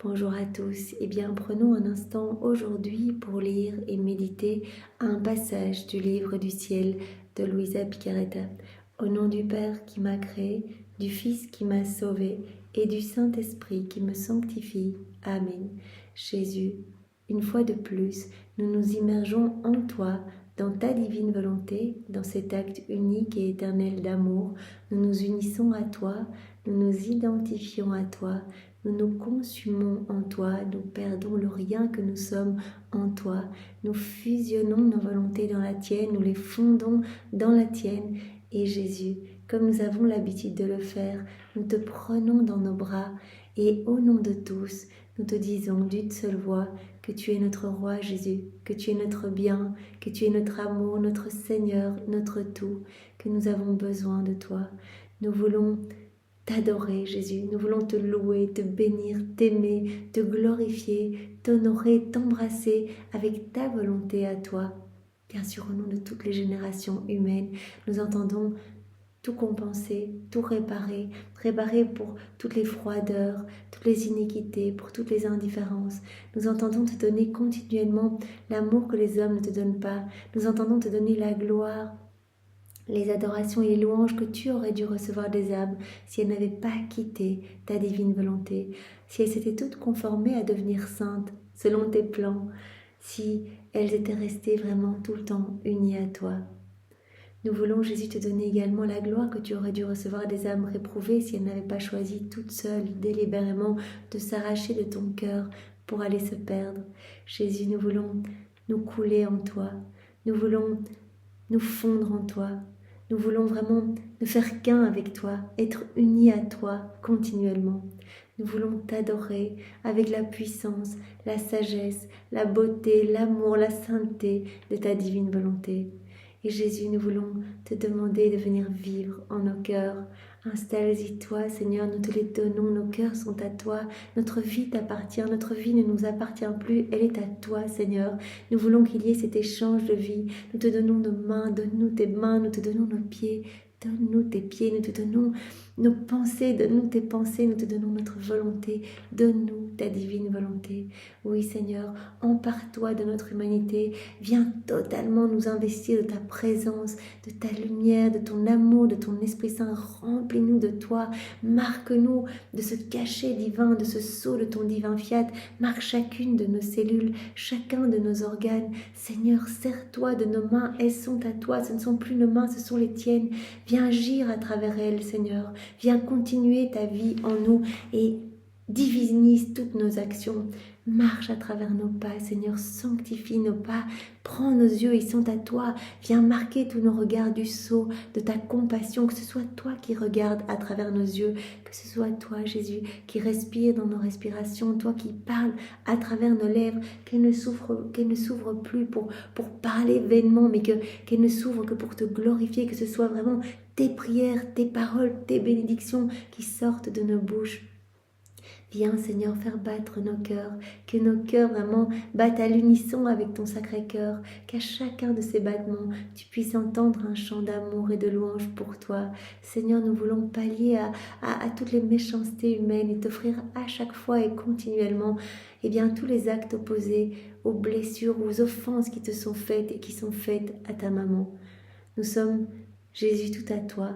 Bonjour à tous. Prenons un instant aujourd'hui pour lire et méditer un passage du livre du ciel de Luisa Picaretta. Au nom du Père qui m'a créé, du Fils qui m'a sauvé et du Saint-Esprit qui me sanctifie. Amen. Jésus, une fois de plus, nous nous immergeons en toi, dans ta divine volonté, dans cet acte unique et éternel d'amour. Nous nous unissons à toi, nous nous identifions à toi, nous nous consumons en toi, nous perdons le rien que nous sommes en toi. Nous fusionnons nos volontés dans la tienne, nous les fondons dans la tienne. Et Jésus, comme nous avons l'habitude de le faire, nous te prenons dans nos bras et au nom de tous, nous te disons d'une seule voix que tu es notre roi Jésus, que tu es notre bien, que tu es notre amour, notre Seigneur, notre tout, que nous avons besoin de toi. Nous voulons t'adorer Jésus, nous voulons te louer, te bénir, t'aimer, te glorifier, t'honorer, t'embrasser avec ta volonté à toi. Bien sûr, au nom de toutes les générations humaines, nous entendons tout compenser, tout réparer, réparer pour toutes les froideurs, toutes les iniquités, pour toutes les indifférences. Nous entendons te donner continuellement l'amour que les hommes ne te donnent pas. Nous entendons te donner la gloire, les adorations et les louanges que tu aurais dû recevoir des âmes si elles n'avaient pas quitté ta divine volonté, si elles s'étaient toutes conformées à devenir saintes selon tes plans, si elles étaient restées vraiment tout le temps unies à toi. Nous voulons, Jésus, te donner également la gloire que tu aurais dû recevoir des âmes réprouvées si elles n'avaient pas choisi toutes seules, délibérément, de s'arracher de ton cœur pour aller se perdre. Jésus, nous voulons nous couler en toi, nous voulons nous fondre en toi, nous voulons vraiment nous faire qu'un avec toi, être unis à toi continuellement. Nous voulons t'adorer avec la puissance, la sagesse, la beauté, l'amour, la sainteté de ta divine volonté. Et Jésus, nous voulons te demander de venir vivre en nos cœurs. Installe-y toi, Seigneur, nous te les donnons, nos cœurs sont à toi, notre vie t'appartient, notre vie ne nous appartient plus, elle est à toi, Seigneur. Nous voulons qu'il y ait cet échange de vie, nous te donnons nos mains, donne-nous tes mains, nous te donnons nos pieds, donne-nous tes pieds, nous te donnons nos pensées, donne-nous tes pensées, nous te donnons notre volonté, donne-nous ta divine volonté. Oui, Seigneur, empare-toi de notre humanité, viens totalement nous investir de ta présence, de ta lumière, de ton amour, de ton Esprit Saint, remplis-nous de toi, marque-nous de ce cachet divin, de ce sceau de ton divin fiat, marque chacune de nos cellules, chacun de nos organes. Seigneur, sers-toi de nos mains, elles sont à toi, ce ne sont plus nos mains, ce sont les tiennes. Viens agir à travers elles, Seigneur. Viens continuer ta vie en nous et divinise toutes nos actions. Marche à travers nos pas, Seigneur, sanctifie nos pas. Prends nos yeux, ils sont à toi. Viens marquer tous nos regards du sceau de ta compassion, que ce soit toi qui regardes à travers nos yeux, que ce soit toi, Jésus, qui respire dans nos respirations, toi qui parles à travers nos lèvres, qu'elle ne s'ouvre plus pour parler vainement, mais qu'elle ne s'ouvre que pour te glorifier, que ce soit vraiment tes prières, tes paroles, tes bénédictions qui sortent de nos bouches. Viens, Seigneur, faire battre nos cœurs, que nos cœurs vraiment battent à l'unisson avec ton sacré cœur, qu'à chacun de ces battements, tu puisses entendre un chant d'amour et de louange pour toi. Seigneur, nous voulons pallier à toutes les méchancetés humaines et t'offrir à chaque fois et continuellement tous les actes opposés aux blessures, aux offenses qui te sont faites et qui sont faites à ta maman. Nous sommes, Jésus, tout à toi.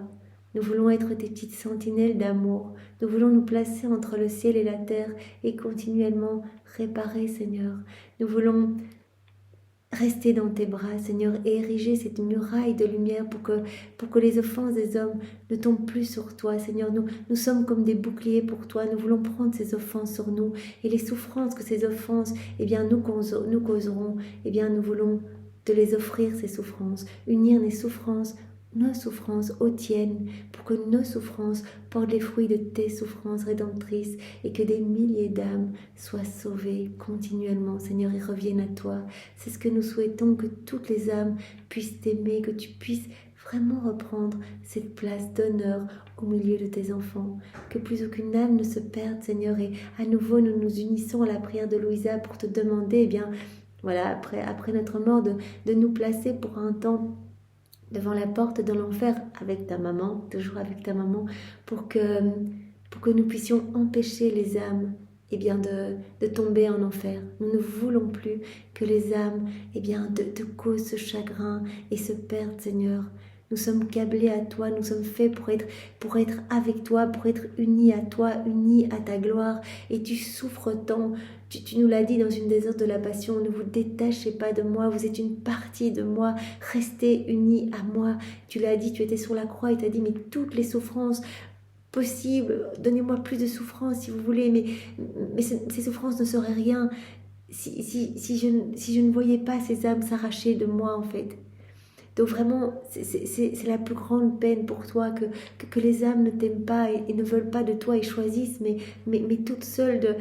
Nous voulons être tes petites sentinelles d'amour. Nous voulons nous placer entre le ciel et la terre et continuellement réparer, Seigneur. Nous voulons rester dans tes bras, Seigneur, et ériger cette muraille de lumière pour que les offenses des hommes ne tombent plus sur toi, Seigneur. Nous sommes comme des boucliers pour toi. Nous voulons prendre ces offenses sur nous et les souffrances que ces offenses nous causeront. Nous voulons te les offrir, ces souffrances, unir nos souffrances aux tiennes, pour que nos souffrances portent les fruits de tes souffrances rédemptrices et que des milliers d'âmes soient sauvées continuellement, Seigneur, et reviennent à toi. C'est ce que nous souhaitons, que toutes les âmes puissent t'aimer, que tu puisses vraiment reprendre cette place d'honneur au milieu de tes enfants, que plus aucune âme ne se perde, Seigneur, et à nouveau nous nous unissons à la prière de Louisa pour te demander, après notre mort, de nous placer pour un temps devant la porte de l'enfer avec ta maman, toujours avec ta maman, pour que nous puissions empêcher les âmes de tomber en enfer. Nous ne voulons plus que les âmes de causent ce chagrin et se perdent, Seigneur. Nous sommes câblés à toi, nous sommes faits pour être avec toi, pour être unis à toi, unis à ta gloire. Et tu souffres tant. Tu nous l'as dit dans une des heures de la Passion, ne vous détachez pas de moi, vous êtes une partie de moi, restez unis à moi. Tu l'as dit, tu étais sur la croix et tu as dit, mais toutes les souffrances possibles, donnez-moi plus de souffrances si vous voulez, mais ces souffrances ne seraient rien si je ne voyais pas ces âmes s'arracher de moi en fait. Donc vraiment, c'est la plus grande peine pour toi que les âmes ne t'aiment pas et ne veulent pas de toi et choisissent, mais toutes seules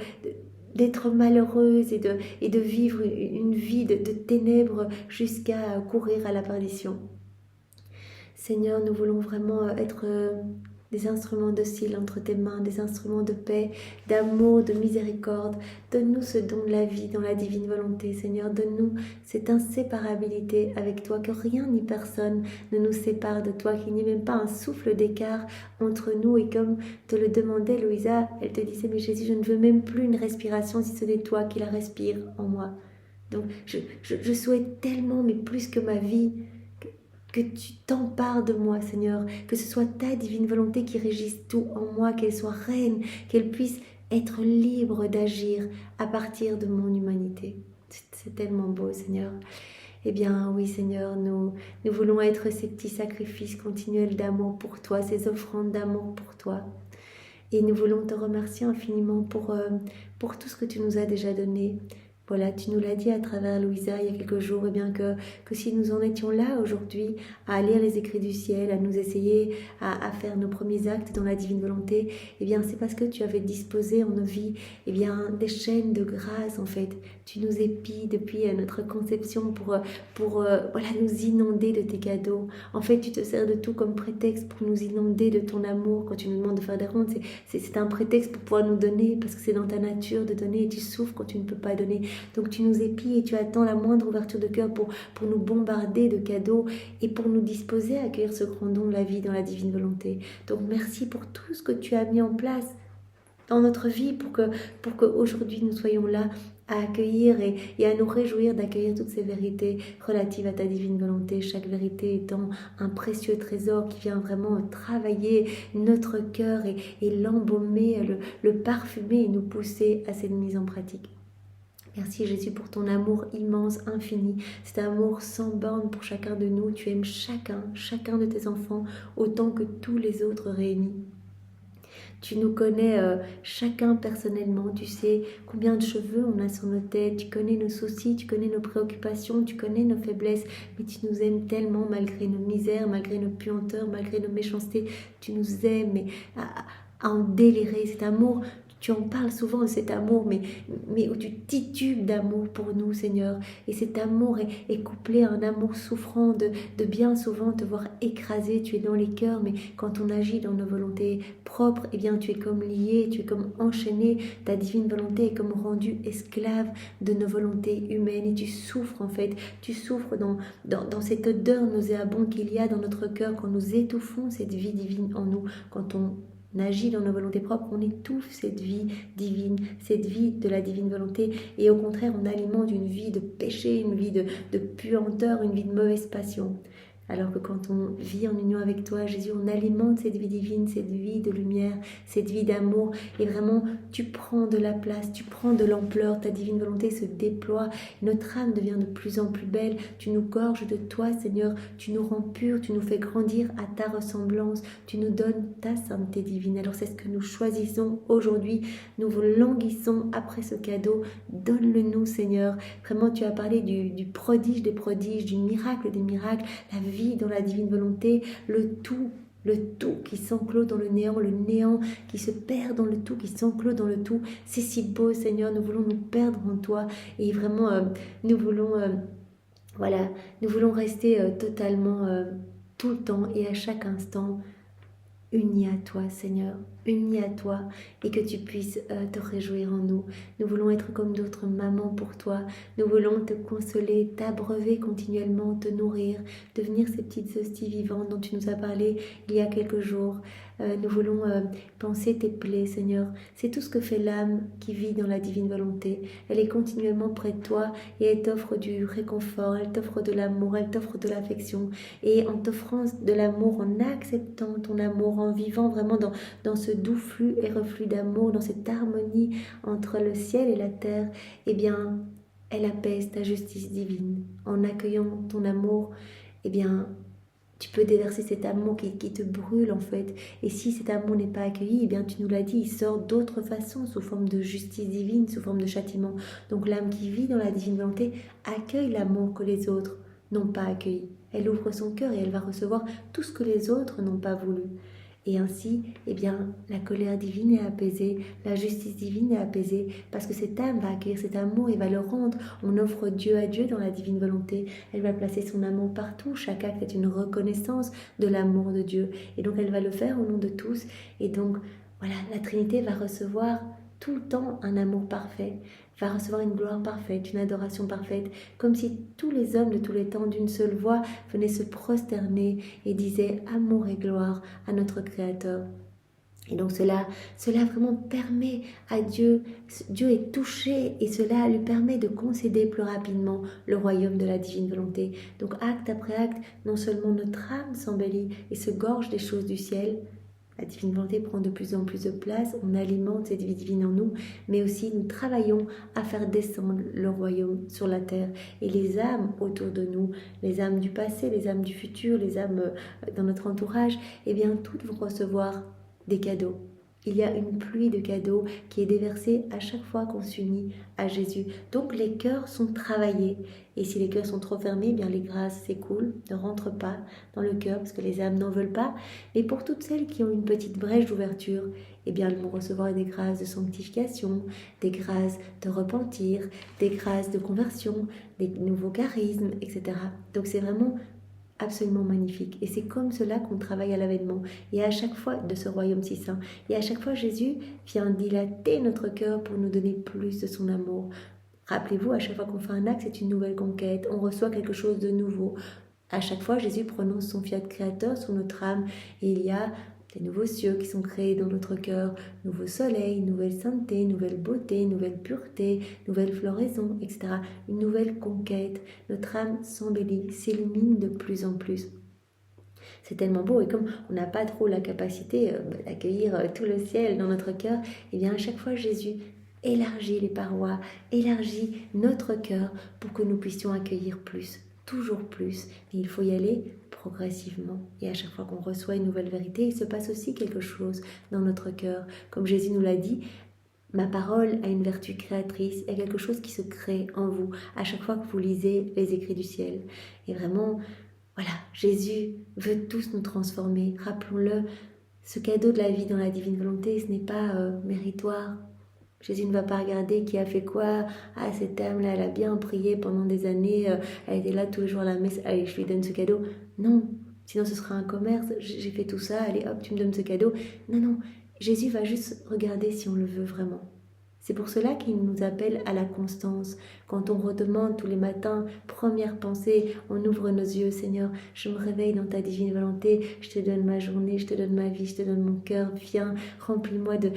d'être malheureuses et de vivre une vie de ténèbres jusqu'à courir à la perdition. Seigneur, nous voulons vraiment être des instruments dociles entre tes mains, des instruments de paix, d'amour, de miséricorde. Donne-nous ce don de la vie dans la divine volonté, Seigneur. Donne-nous cette inséparabilité avec toi, que rien ni personne ne nous sépare de toi, qu'il n'y ait même pas un souffle d'écart entre nous. Et comme te le demandait Louisa, elle te disait, mais Jésus, je ne veux même plus une respiration si ce n'est toi qui la respires en moi. Donc je souhaite tellement, mais plus que ma vie, que tu t'empares de moi, Seigneur, que ce soit ta divine volonté qui régisse tout en moi, qu'elle soit reine, qu'elle puisse être libre d'agir à partir de mon humanité. C'est tellement beau, Seigneur. Eh bien, oui, Seigneur, nous voulons être ces petits sacrifices continuels d'amour pour toi, ces offrandes d'amour pour toi. Et nous voulons te remercier infiniment pour tout ce que tu nous as déjà donné. Voilà, tu nous l'as dit à travers Louisa il y a quelques jours, que si nous en étions là aujourd'hui, à lire les écrits du ciel, à nous essayer à faire nos premiers actes dans la divine volonté, c'est parce que tu avais disposé en nos vies des chaînes de grâce en fait. Tu nous épilles depuis notre conception pour nous inonder de tes cadeaux. En fait, tu te sers de tout comme prétexte pour nous inonder de ton amour. Quand tu nous demandes de faire des rondes, c'est un prétexte pour pouvoir nous donner, parce que c'est dans ta nature de donner et tu souffres quand tu ne peux pas donner. Donc tu nous épilles et tu attends la moindre ouverture de cœur pour nous bombarder de cadeaux et pour nous disposer à accueillir ce grand don de la vie dans la divine volonté. Donc merci pour tout ce que tu as mis en place dans notre vie pour que aujourd'hui nous soyons là à accueillir et à nous réjouir d'accueillir toutes ces vérités relatives à ta divine volonté, chaque vérité étant un précieux trésor qui vient vraiment travailler notre cœur et l'embaumer, le parfumer et nous pousser à cette mise en pratique. Merci Jésus pour ton amour immense, infini, cet amour sans borne pour chacun de nous. Tu aimes chacun de tes enfants autant que tous les autres réunis. Tu nous connais chacun personnellement, tu sais combien de cheveux on a sur nos têtes, tu connais nos soucis, tu connais nos préoccupations, tu connais nos faiblesses, mais tu nous aimes tellement malgré nos misères, malgré nos puanteurs, malgré nos méchancetés, tu nous aimes mais à en délirer, cet amour. Tu en parles souvent de cet amour, mais où tu titubes d'amour pour nous, Seigneur. Et cet amour est couplé à un amour souffrant de bien souvent te voir écrasé. Tu es dans les cœurs, mais quand on agit dans nos volontés propres, tu es comme lié, tu es comme enchaîné. Ta divine volonté est comme rendue esclave de nos volontés humaines. Et tu souffres en fait. Tu souffres dans cette odeur nauséabonde qu'il y a dans notre cœur quand nous étouffons cette vie divine en nous, quand on agit dans nos volontés propres, on étouffe cette vie divine, cette vie de la divine volonté, et au contraire on alimente une vie de péché, une vie de puanteur, une vie de mauvaise passion. Alors que quand on vit en union avec toi, Jésus, on alimente cette vie divine, cette vie de lumière, cette vie d'amour. Et vraiment, tu prends de la place, tu prends de l'ampleur, ta divine volonté se déploie. Notre âme devient de plus en plus belle. Tu nous gorges de toi, Seigneur. Tu nous rends purs, tu nous fais grandir à ta ressemblance. Tu nous donnes ta sainteté divine. Alors c'est ce que nous choisissons aujourd'hui. Nous vous languissons après ce cadeau. Donne-le nous, Seigneur. Vraiment, tu as parlé du prodige des prodiges, du miracle des miracles, la vie dans la divine volonté, le tout qui s'enclôt dans le néant qui se perd dans le tout, qui s'enclôt dans le tout. C'est si beau, Seigneur, nous voulons nous perdre en toi et vraiment nous voulons rester totalement tout le temps et à chaque instant unis à toi, Seigneur. unis à toi et que tu puisses te réjouir en nous. Nous voulons être comme d'autres mamans pour toi. Nous voulons te consoler, t'abreuver continuellement, te nourrir, devenir ces petites hosties vivantes dont tu nous as parlé il y a quelques jours. Nous voulons penser tes plaies, Seigneur. C'est tout ce que fait l'âme qui vit dans la divine volonté. Elle est continuellement près de toi et elle t'offre du réconfort, elle t'offre de l'amour, elle t'offre de l'affection. Et en t'offrant de l'amour, en acceptant ton amour, en vivant vraiment dans ce doux flux et reflux d'amour, dans cette harmonie entre le ciel et la terre, eh bien, elle apaise ta justice divine. En accueillant ton amour, eh bien, tu peux déverser cet amour qui te brûle en fait. Et si cet amour n'est pas accueilli, eh bien tu nous l'as dit, il sort d'autres façons, sous forme de justice divine, sous forme de châtiment. Donc l'âme qui vit dans la divine volonté accueille l'amour que les autres n'ont pas accueilli. Elle ouvre son cœur et elle va recevoir tout ce que les autres n'ont pas voulu. Et ainsi, eh bien, la colère divine est apaisée, la justice divine est apaisée, parce que cette âme va accueillir cet amour et va le rendre. On offre Dieu à Dieu dans la divine volonté. Elle va placer son amour partout. Chaque acte est une reconnaissance de l'amour de Dieu. Et donc, elle va le faire au nom de tous. Et donc, voilà, la Trinité va recevoir tout le temps un amour parfait, va recevoir une gloire parfaite, une adoration parfaite, comme si tous les hommes de tous les temps, d'une seule voix, venaient se prosterner et disaient amour et gloire à notre Créateur. Et donc cela vraiment permet à Dieu est touché et cela lui permet de concéder plus rapidement le royaume de la divine volonté. Donc acte après acte, non seulement notre âme s'embellit et se gorge des choses du ciel, la divine volonté prend de plus en plus de place, on alimente cette vie divine en nous, mais aussi nous travaillons à faire descendre le royaume sur la terre. Et les âmes autour de nous, les âmes du passé, les âmes du futur, les âmes dans notre entourage, eh bien toutes vont recevoir des cadeaux. Il y a une pluie de cadeaux qui est déversée à chaque fois qu'on s'unit à Jésus. Donc les cœurs sont travaillés. Et si les cœurs sont trop fermés, eh bien les grâces s'écoulent, ne rentrent pas dans le cœur parce que les âmes n'en veulent pas. Et pour toutes celles qui ont une petite brèche d'ouverture, eh bien elles vont recevoir des grâces de sanctification, des grâces de repentir, des grâces de conversion, des nouveaux charismes, etc. Donc c'est vraiment absolument magnifique. Et c'est comme cela qu'on travaille à l'avènement. Et à chaque fois de ce royaume si saint. Et à chaque fois, Jésus vient dilater notre cœur pour nous donner plus de son amour. Rappelez-vous, à chaque fois qu'on fait un acte, c'est une nouvelle conquête. On reçoit quelque chose de nouveau. À chaque fois, Jésus prononce son fiat créateur sur notre âme. Et il y a des nouveaux cieux qui sont créés dans notre cœur, nouveau soleil, nouvelle sainteté, nouvelle beauté, nouvelle pureté, nouvelle floraison, etc. Une nouvelle conquête. Notre âme s'embellit, s'illumine de plus en plus. C'est tellement beau et comme on n'a pas trop la capacité d'accueillir tout le ciel dans notre cœur, et bien à chaque fois Jésus élargit les parois, élargit notre cœur pour que nous puissions accueillir plus, toujours plus. Mais il faut y aller progressivement. Et à chaque fois qu'on reçoit une nouvelle vérité, il se passe aussi quelque chose dans notre cœur. Comme Jésus nous l'a dit, ma parole a une vertu créatrice, il y a quelque chose qui se crée en vous à chaque fois que vous lisez les écrits du ciel. Et vraiment, voilà, Jésus veut tous nous transformer. Rappelons-le, ce cadeau de la vie dans la divine volonté, ce n'est pas méritoire. Jésus ne va pas regarder qui a fait quoi. Ah, cette âme-là, elle a bien prié pendant des années, elle était là tous les jours à la messe, allez, je lui donne ce cadeau. Non, sinon ce sera un commerce, j'ai fait tout ça, allez hop, tu me donnes ce cadeau. Non, non, Jésus va juste regarder si on le veut vraiment. C'est pour cela qu'il nous appelle à la constance. Quand on redemande tous les matins, première pensée, on ouvre nos yeux, Seigneur, je me réveille dans ta divine volonté, je te donne ma journée, je te donne ma vie, je te donne mon cœur, viens, remplis-moi de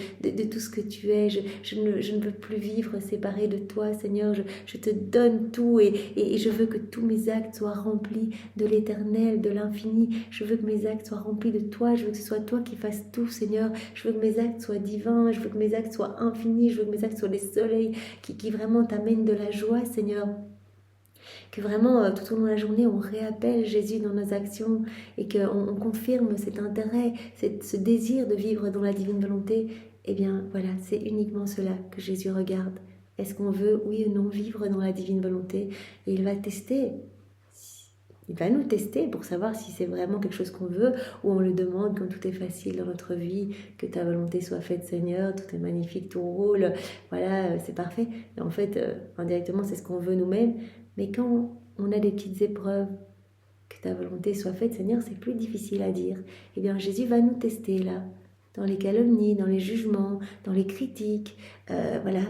tout ce que tu es, je ne veux plus vivre séparé de toi, Seigneur, je te donne tout et je veux que tous mes actes soient remplis de l'éternel, de l'infini, je veux que mes actes soient remplis de toi, je veux que ce soit toi qui fasses tout, Seigneur, je veux que mes actes soient divins, je veux que mes actes soient infinis, je veux que mes actes soient des soleils qui vraiment t'amènent de la joie, Seigneur. Que vraiment, tout au long de la journée, on réappelle Jésus dans nos actions et qu'on confirme cet intérêt, ce désir de vivre dans la divine volonté. Eh bien, voilà, c'est uniquement cela que Jésus regarde. Est-ce qu'on veut, oui ou non, vivre dans la divine volonté? Et il va tester. Il va nous tester pour savoir si c'est vraiment quelque chose qu'on veut ou on le demande quand tout est facile dans notre vie, que ta volonté soit faite, Seigneur, tout est magnifique, tout roule, voilà, c'est parfait. Et en fait, indirectement, c'est ce qu'on veut nous-mêmes. Mais quand on a des petites épreuves, que ta volonté soit faite, Seigneur, c'est plus difficile à dire. Eh bien, Jésus va nous tester là. dans les calomnies, dans les jugements, dans les critiques. Voilà.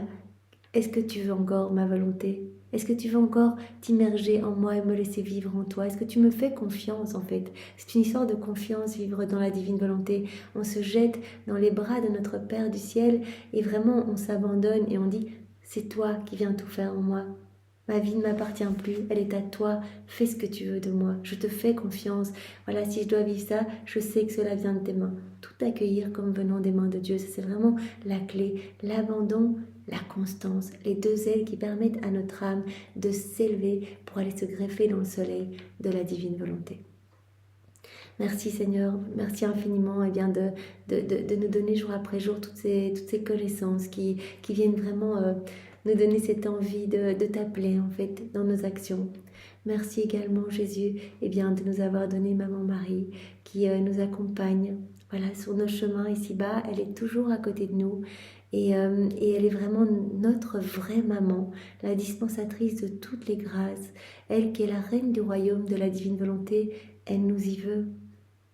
Est-ce que tu veux encore ma volonté? Est-ce que tu veux encore t'immerger en moi et me laisser vivre en toi? Est-ce que tu me fais confiance en fait? C'est une histoire de confiance, vivre dans la divine volonté. On se jette dans les bras de notre Père du ciel et vraiment on s'abandonne et on dit c'est toi qui viens tout faire en moi. Ma vie ne m'appartient plus, elle est à toi, fais ce que tu veux de moi, je te fais confiance. Voilà, si je dois vivre ça, je sais que cela vient de tes mains. Tout accueillir comme venant des mains de Dieu, ça c'est vraiment la clé, l'abandon, la constance, les deux ailes qui permettent à notre âme de s'élever pour aller se greffer dans le soleil de la divine volonté. Merci Seigneur, merci infiniment bien de nous donner jour après jour toutes ces connaissances qui viennent vraiment nous donner cette envie de t'appeler en fait dans nos actions. Merci également Jésus bien, de nous avoir donné Maman Marie qui nous accompagne voilà, sur nos chemins ici-bas. Elle est toujours à côté de nous et elle est vraiment notre vraie maman, la dispensatrice de toutes les grâces. Elle qui est la reine du royaume de la divine volonté, elle nous y veut.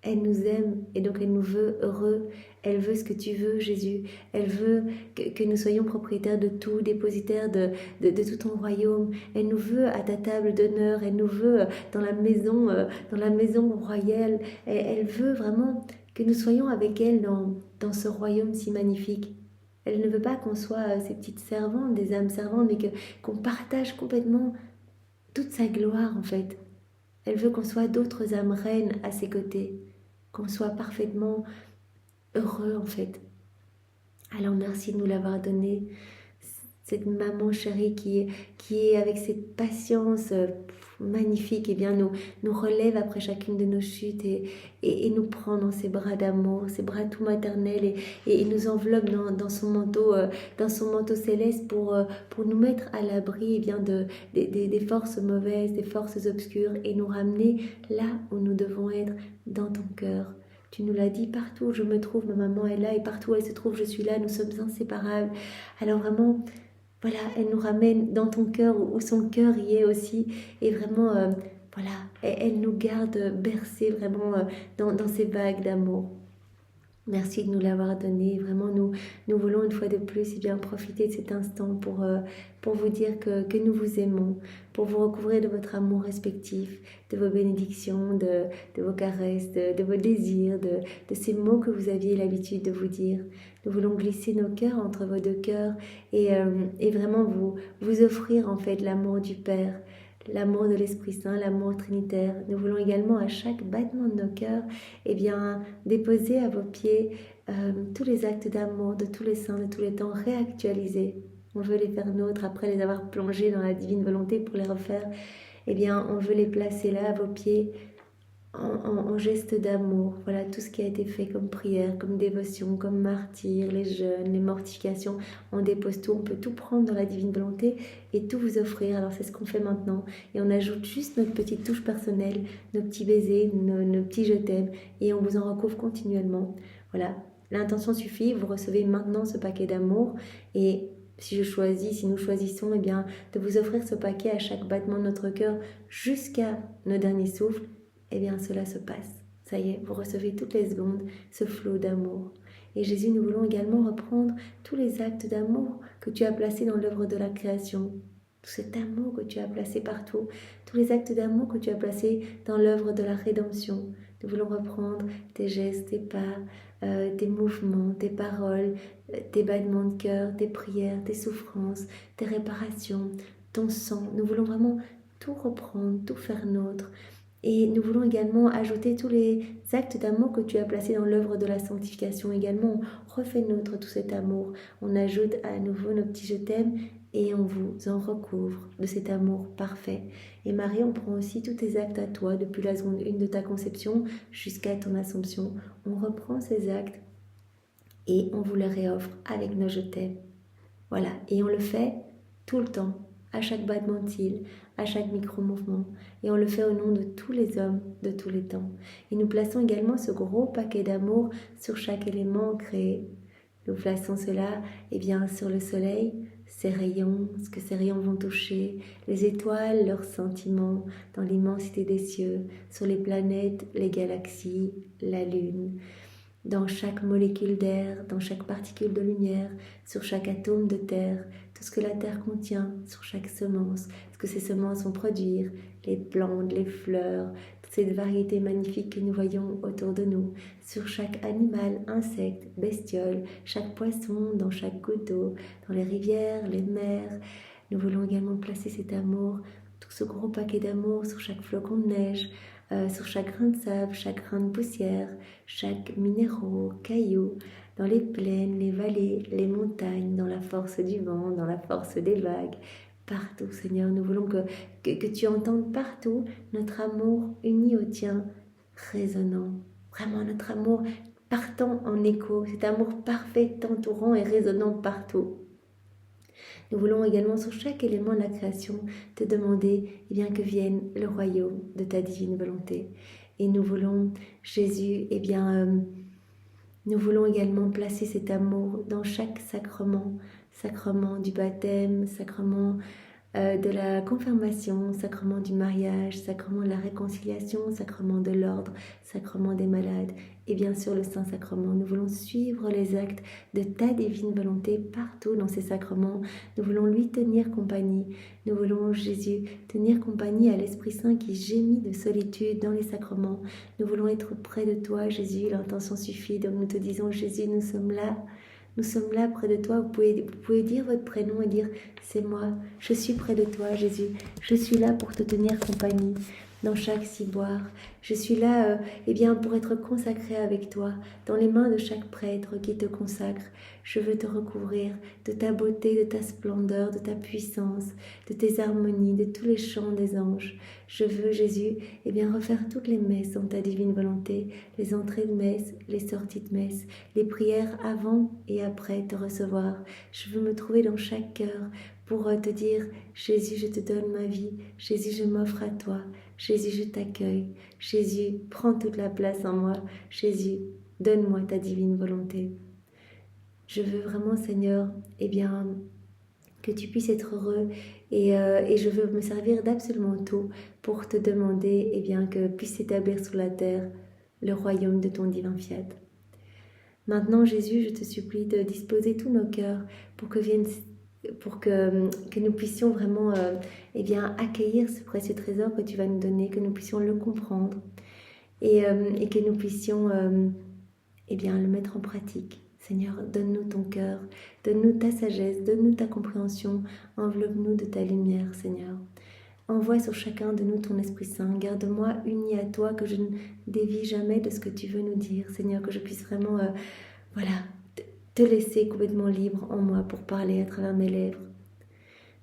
Elle nous aime et donc elle nous veut heureux. Elle veut ce que tu veux, Jésus. Elle veut que nous soyons propriétaires de tout, dépositaires de tout ton royaume. Elle nous veut à ta table d'honneur. Elle nous veut dans la maison royale. Elle veut vraiment que nous soyons avec elle dans ce royaume si magnifique. Elle ne veut pas qu'on soit ces petites servantes, des âmes servantes, mais qu'on partage complètement toute sa gloire en fait. Elle veut qu'on soit d'autres âmes reines à ses côtés, qu'on soit parfaitement heureux en fait. Alors merci de nous l'avoir donné, cette maman chérie qui est avec cette patience magnifique, et bien nous relève après chacune de nos chutes et nous prend dans ses bras d'amour, ses bras tout maternels et nous enveloppe dans son manteau céleste pour nous mettre à l'abri bien des forces mauvaises, des forces obscures et nous ramener là où nous devons être, dans ton cœur. Tu nous l'as dit, partout où je me trouve, ma maman est là et partout où elle se trouve, je suis là, nous sommes inséparables. Alors vraiment, voilà, elle nous ramène dans ton cœur où son cœur y est aussi et vraiment, voilà, elle nous garde bercés vraiment dans ces vagues d'amour. Merci de nous l'avoir donné. Vraiment, nous voulons une fois de plus bien profiter de cet instant pour vous dire que nous vous aimons, pour vous recouvrir de votre amour respectif, de vos bénédictions, de vos caresses, de vos désirs, de ces mots que vous aviez l'habitude de vous dire. Nous voulons glisser nos cœurs entre vos deux cœurs et vraiment vous offrir en fait l'amour du Père, l'amour de l'Esprit Saint, l'amour trinitaire. Nous voulons également à chaque battement de nos cœurs déposer à vos pieds tous les actes d'amour de tous les saints de tous les temps réactualisés. On veut les faire nôtres après les avoir plongés dans la divine volonté pour les refaire. On veut les placer là à vos pieds en geste d'amour. Voilà tout ce qui a été fait comme prière, comme dévotion, comme martyr, les jeûnes, les mortifications. On dépose tout, on peut tout prendre dans la divine volonté et tout vous offrir. Alors c'est ce qu'on fait maintenant. Et on ajoute juste notre petite touche personnelle, nos petits baisers, nos petits je t'aime et on vous en recouvre continuellement. Voilà, l'intention suffit, vous recevez maintenant ce paquet d'amour et si nous choisissons de vous offrir ce paquet à chaque battement de notre cœur jusqu'à nos derniers souffles, cela se passe. Ça y est, vous recevez toutes les secondes ce flot d'amour. Et Jésus, nous voulons également reprendre tous les actes d'amour que tu as placés dans l'œuvre de la création. Tout cet amour que tu as placé partout, tous les actes d'amour que tu as placés dans l'œuvre de la rédemption. Nous voulons reprendre tes gestes, tes pas, tes mouvements, tes paroles, tes battements de cœur, tes prières, tes souffrances, tes réparations, ton sang. Nous voulons vraiment tout reprendre, tout faire nôtre. Et nous voulons également ajouter tous les actes d'amour que tu as placés dans l'œuvre de la sanctification. Également, on refait nôtre tout cet amour. On ajoute à nouveau nos petits je t'aime et on vous en recouvre de cet amour parfait. Et Marie, on prend aussi tous tes actes à toi, depuis la seconde 1 de ta conception jusqu'à ton Assomption. On reprend ces actes et on vous les réoffre avec nos je t'aime. Voilà, et on le fait tout le temps, à chaque battement de cils, à chaque micro-mouvement. Et on le fait au nom de tous les hommes de tous les temps. Et nous plaçons également ce gros paquet d'amour sur chaque élément créé. Nous plaçons cela sur le soleil, ses rayons, ce que ces rayons vont toucher, les étoiles, leurs sentiments dans l'immensité des cieux, sur les planètes, les galaxies, la lune. dans chaque molécule d'air, dans chaque particule de lumière, sur chaque atome de terre, tout ce que la terre contient, sur chaque semence, ce que ces semences vont produire, les plantes, les fleurs, toute cette variété magnifique que nous voyons autour de nous, sur chaque animal, insecte, bestiole, chaque poisson, dans chaque goutte d'eau, dans les rivières, les mers. Nous voulons également placer cet amour, tout ce gros paquet d'amour sur chaque flocon de neige, sur chaque grain de sable, chaque grain de poussière, chaque minéraux, caillou, dans les plaines, les vallées, les montagnes, dans la force du vent, dans la force des vagues. Partout, Seigneur, nous voulons que tu entendes partout notre amour uni au tien, résonnant. Vraiment, notre amour partant en écho, cet amour parfait t'entourant et résonnant partout. Nous voulons également sur chaque élément de la création te demander que vienne le royaume de ta divine volonté. Et nous voulons, Jésus, nous voulons également placer cet amour dans chaque sacrement, sacrement du baptême, sacrement de la confirmation, sacrement du mariage, sacrement de la réconciliation, sacrement de l'ordre, sacrement des malades et bien sûr le Saint-Sacrement. Nous voulons suivre les actes de ta divine volonté partout dans ces sacrements. Nous voulons lui tenir compagnie. Nous voulons, Jésus, tenir compagnie à l'Esprit Saint qui gémit de solitude dans les sacrements. Nous voulons être près de toi, Jésus. L'intention suffit. Donc nous te disons, Jésus, nous sommes là. Nous sommes là près de toi, vous pouvez dire votre prénom et dire « C'est moi, je suis près de toi Jésus, je suis là pour te tenir compagnie dans chaque ciboire. Je suis là pour être consacré avec toi, dans les mains de chaque prêtre qui te consacre. Je veux te recouvrir de ta beauté, de ta splendeur, de ta puissance, de tes harmonies, de tous les chants des anges. Je veux, Jésus, refaire toutes les messes en ta divine volonté, les entrées de messe, les sorties de messe, les prières avant et après te recevoir. Je veux me trouver dans chaque cœur pour te dire « Jésus, je te donne ma vie. Jésus, je m'offre à toi. Jésus, je t'accueille. Jésus, prends toute la place en moi. Jésus, donne-moi ta divine volonté. » Je veux vraiment, Seigneur, que tu puisses être heureux et je veux me servir d'absolument tout pour te demander que puisse s'établir sur la terre le royaume de ton divin fiat. Maintenant, Jésus, je te supplie de disposer tous nos cœurs pour que nous puissions vraiment accueillir ce précieux trésor que tu vas nous donner, que nous puissions le comprendre et que nous puissions le mettre en pratique. Seigneur, donne-nous ton cœur, donne-nous ta sagesse, donne-nous ta compréhension, enveloppe-nous de ta lumière, Seigneur. Envoie sur chacun de nous ton Esprit Saint, garde-moi uni à toi, que je ne dévie jamais de ce que tu veux nous dire, Seigneur, que je puisse vraiment te laisser complètement libre en moi pour parler à travers mes lèvres.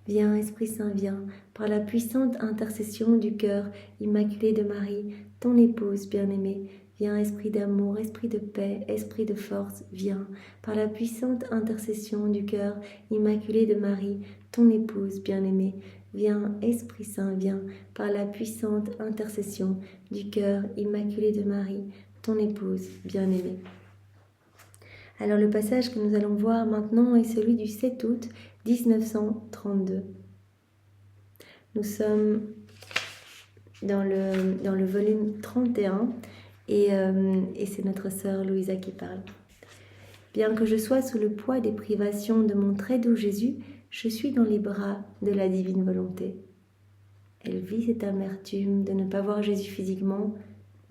Viens, Esprit Saint, viens, par la puissante intercession du cœur immaculé de Marie, ton épouse bien-aimée. Viens, Esprit d'amour, Esprit de paix, Esprit de force, viens, par la puissante intercession du cœur immaculé de Marie, ton épouse bien-aimée. Viens, Esprit Saint, viens, par la puissante intercession du cœur immaculé de Marie, ton épouse bien-aimée. Alors le passage que nous allons voir maintenant est celui du 7 août 1932. Nous sommes dans le volume 31 et c'est notre sœur Louisa qui parle. Bien que je sois sous le poids des privations de mon très doux Jésus, je suis dans les bras de la divine volonté. Elle vit cette amertume de ne pas voir Jésus physiquement,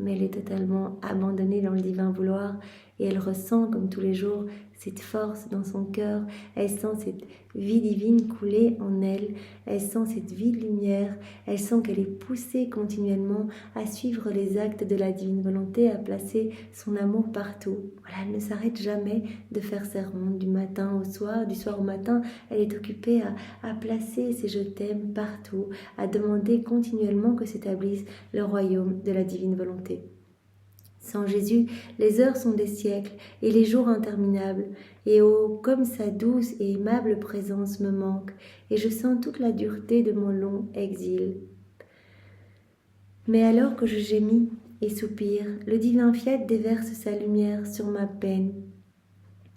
mais elle est totalement abandonnée dans le divin vouloir et elle ressent comme tous les jours cette force dans son cœur, elle sent cette vie divine couler en elle, elle sent cette vie de lumière, elle sent qu'elle est poussée continuellement à suivre les actes de la divine volonté, à placer son amour partout. Voilà, elle ne s'arrête jamais de faire ses rondes du matin au soir, du soir au matin, elle est occupée à placer ses je t'aime partout, à demander continuellement que s'établisse le royaume de la divine volonté. Sans Jésus, les heures sont des siècles et les jours interminables. Et oh, comme sa douce et aimable présence me manque, et je sens toute la dureté de mon long exil. Mais alors que je gémis et soupire, le divin fiat déverse sa lumière sur ma peine.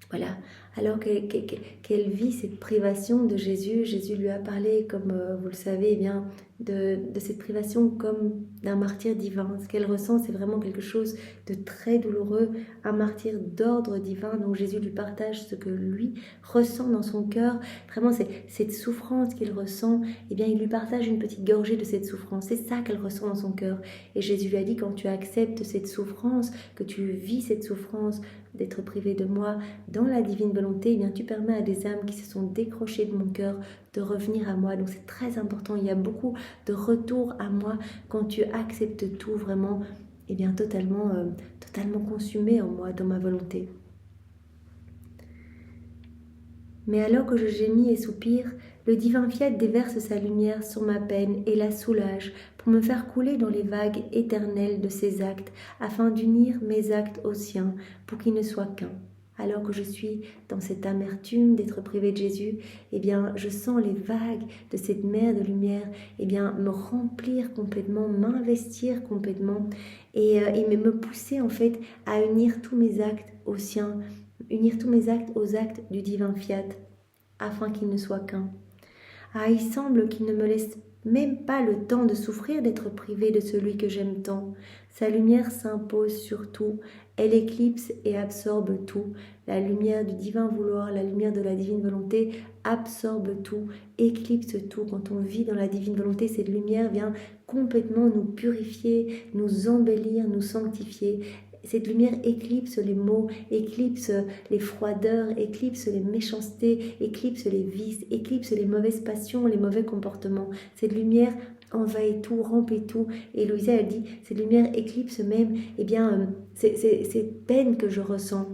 Voilà, Alors qu'elle vit cette privation de Jésus, Jésus lui a parlé, comme vous le savez, eh bien, de cette privation comme d'un martyr divin. Ce qu'elle ressent, c'est vraiment quelque chose de très douloureux, un martyr d'ordre divin. Donc Jésus lui partage ce que lui ressent dans son cœur. Vraiment, c'est cette souffrance qu'il ressent. Eh bien, il lui partage une petite gorgée de cette souffrance. C'est ça qu'elle ressent dans son cœur. Et Jésus lui a dit, quand tu acceptes cette souffrance, que tu vis cette souffrance d'être privé de moi dans la divine volonté, eh bien, tu permets à des âmes qui se sont décrochées de mon cœur de revenir à moi. Donc c'est très important. Il y a beaucoup de retour à moi quand tu acceptes tout vraiment, eh bien, totalement consumé en moi, dans ma volonté. Mais alors que je gémis et soupire, le divin fiat déverse sa lumière sur ma peine et la soulage pour me faire couler dans les vagues éternelles de ses actes, afin d'unir mes actes aux siens, pour qu'ils ne soient qu'un. Alors que je suis dans cette amertume d'être privé de Jésus, eh bien, je sens les vagues de cette mer de lumière, eh bien, me remplir complètement, m'investir complètement et me pousser en fait à unir tous mes actes aux siens, unir tous mes actes aux actes du divin fiat, afin qu'il ne soit qu'un. Ah, il semble qu'il ne me laisse même pas le temps de souffrir d'être privé de celui que j'aime tant. Sa lumière s'impose sur tout, elle éclipse et absorbe tout. La lumière du divin vouloir, la lumière de la divine volonté absorbe tout, éclipse tout. Quand on vit dans la divine volonté, cette lumière vient complètement nous purifier, nous embellir, nous sanctifier. Cette lumière éclipse les maux, éclipse les froideurs, éclipse les méchancetés, éclipse les vices, éclipse les mauvaises passions, les mauvais comportements. Cette lumière envahit tout, remplit tout. Et Louisa, elle dit, cette lumière éclipse même ces peines que je ressens.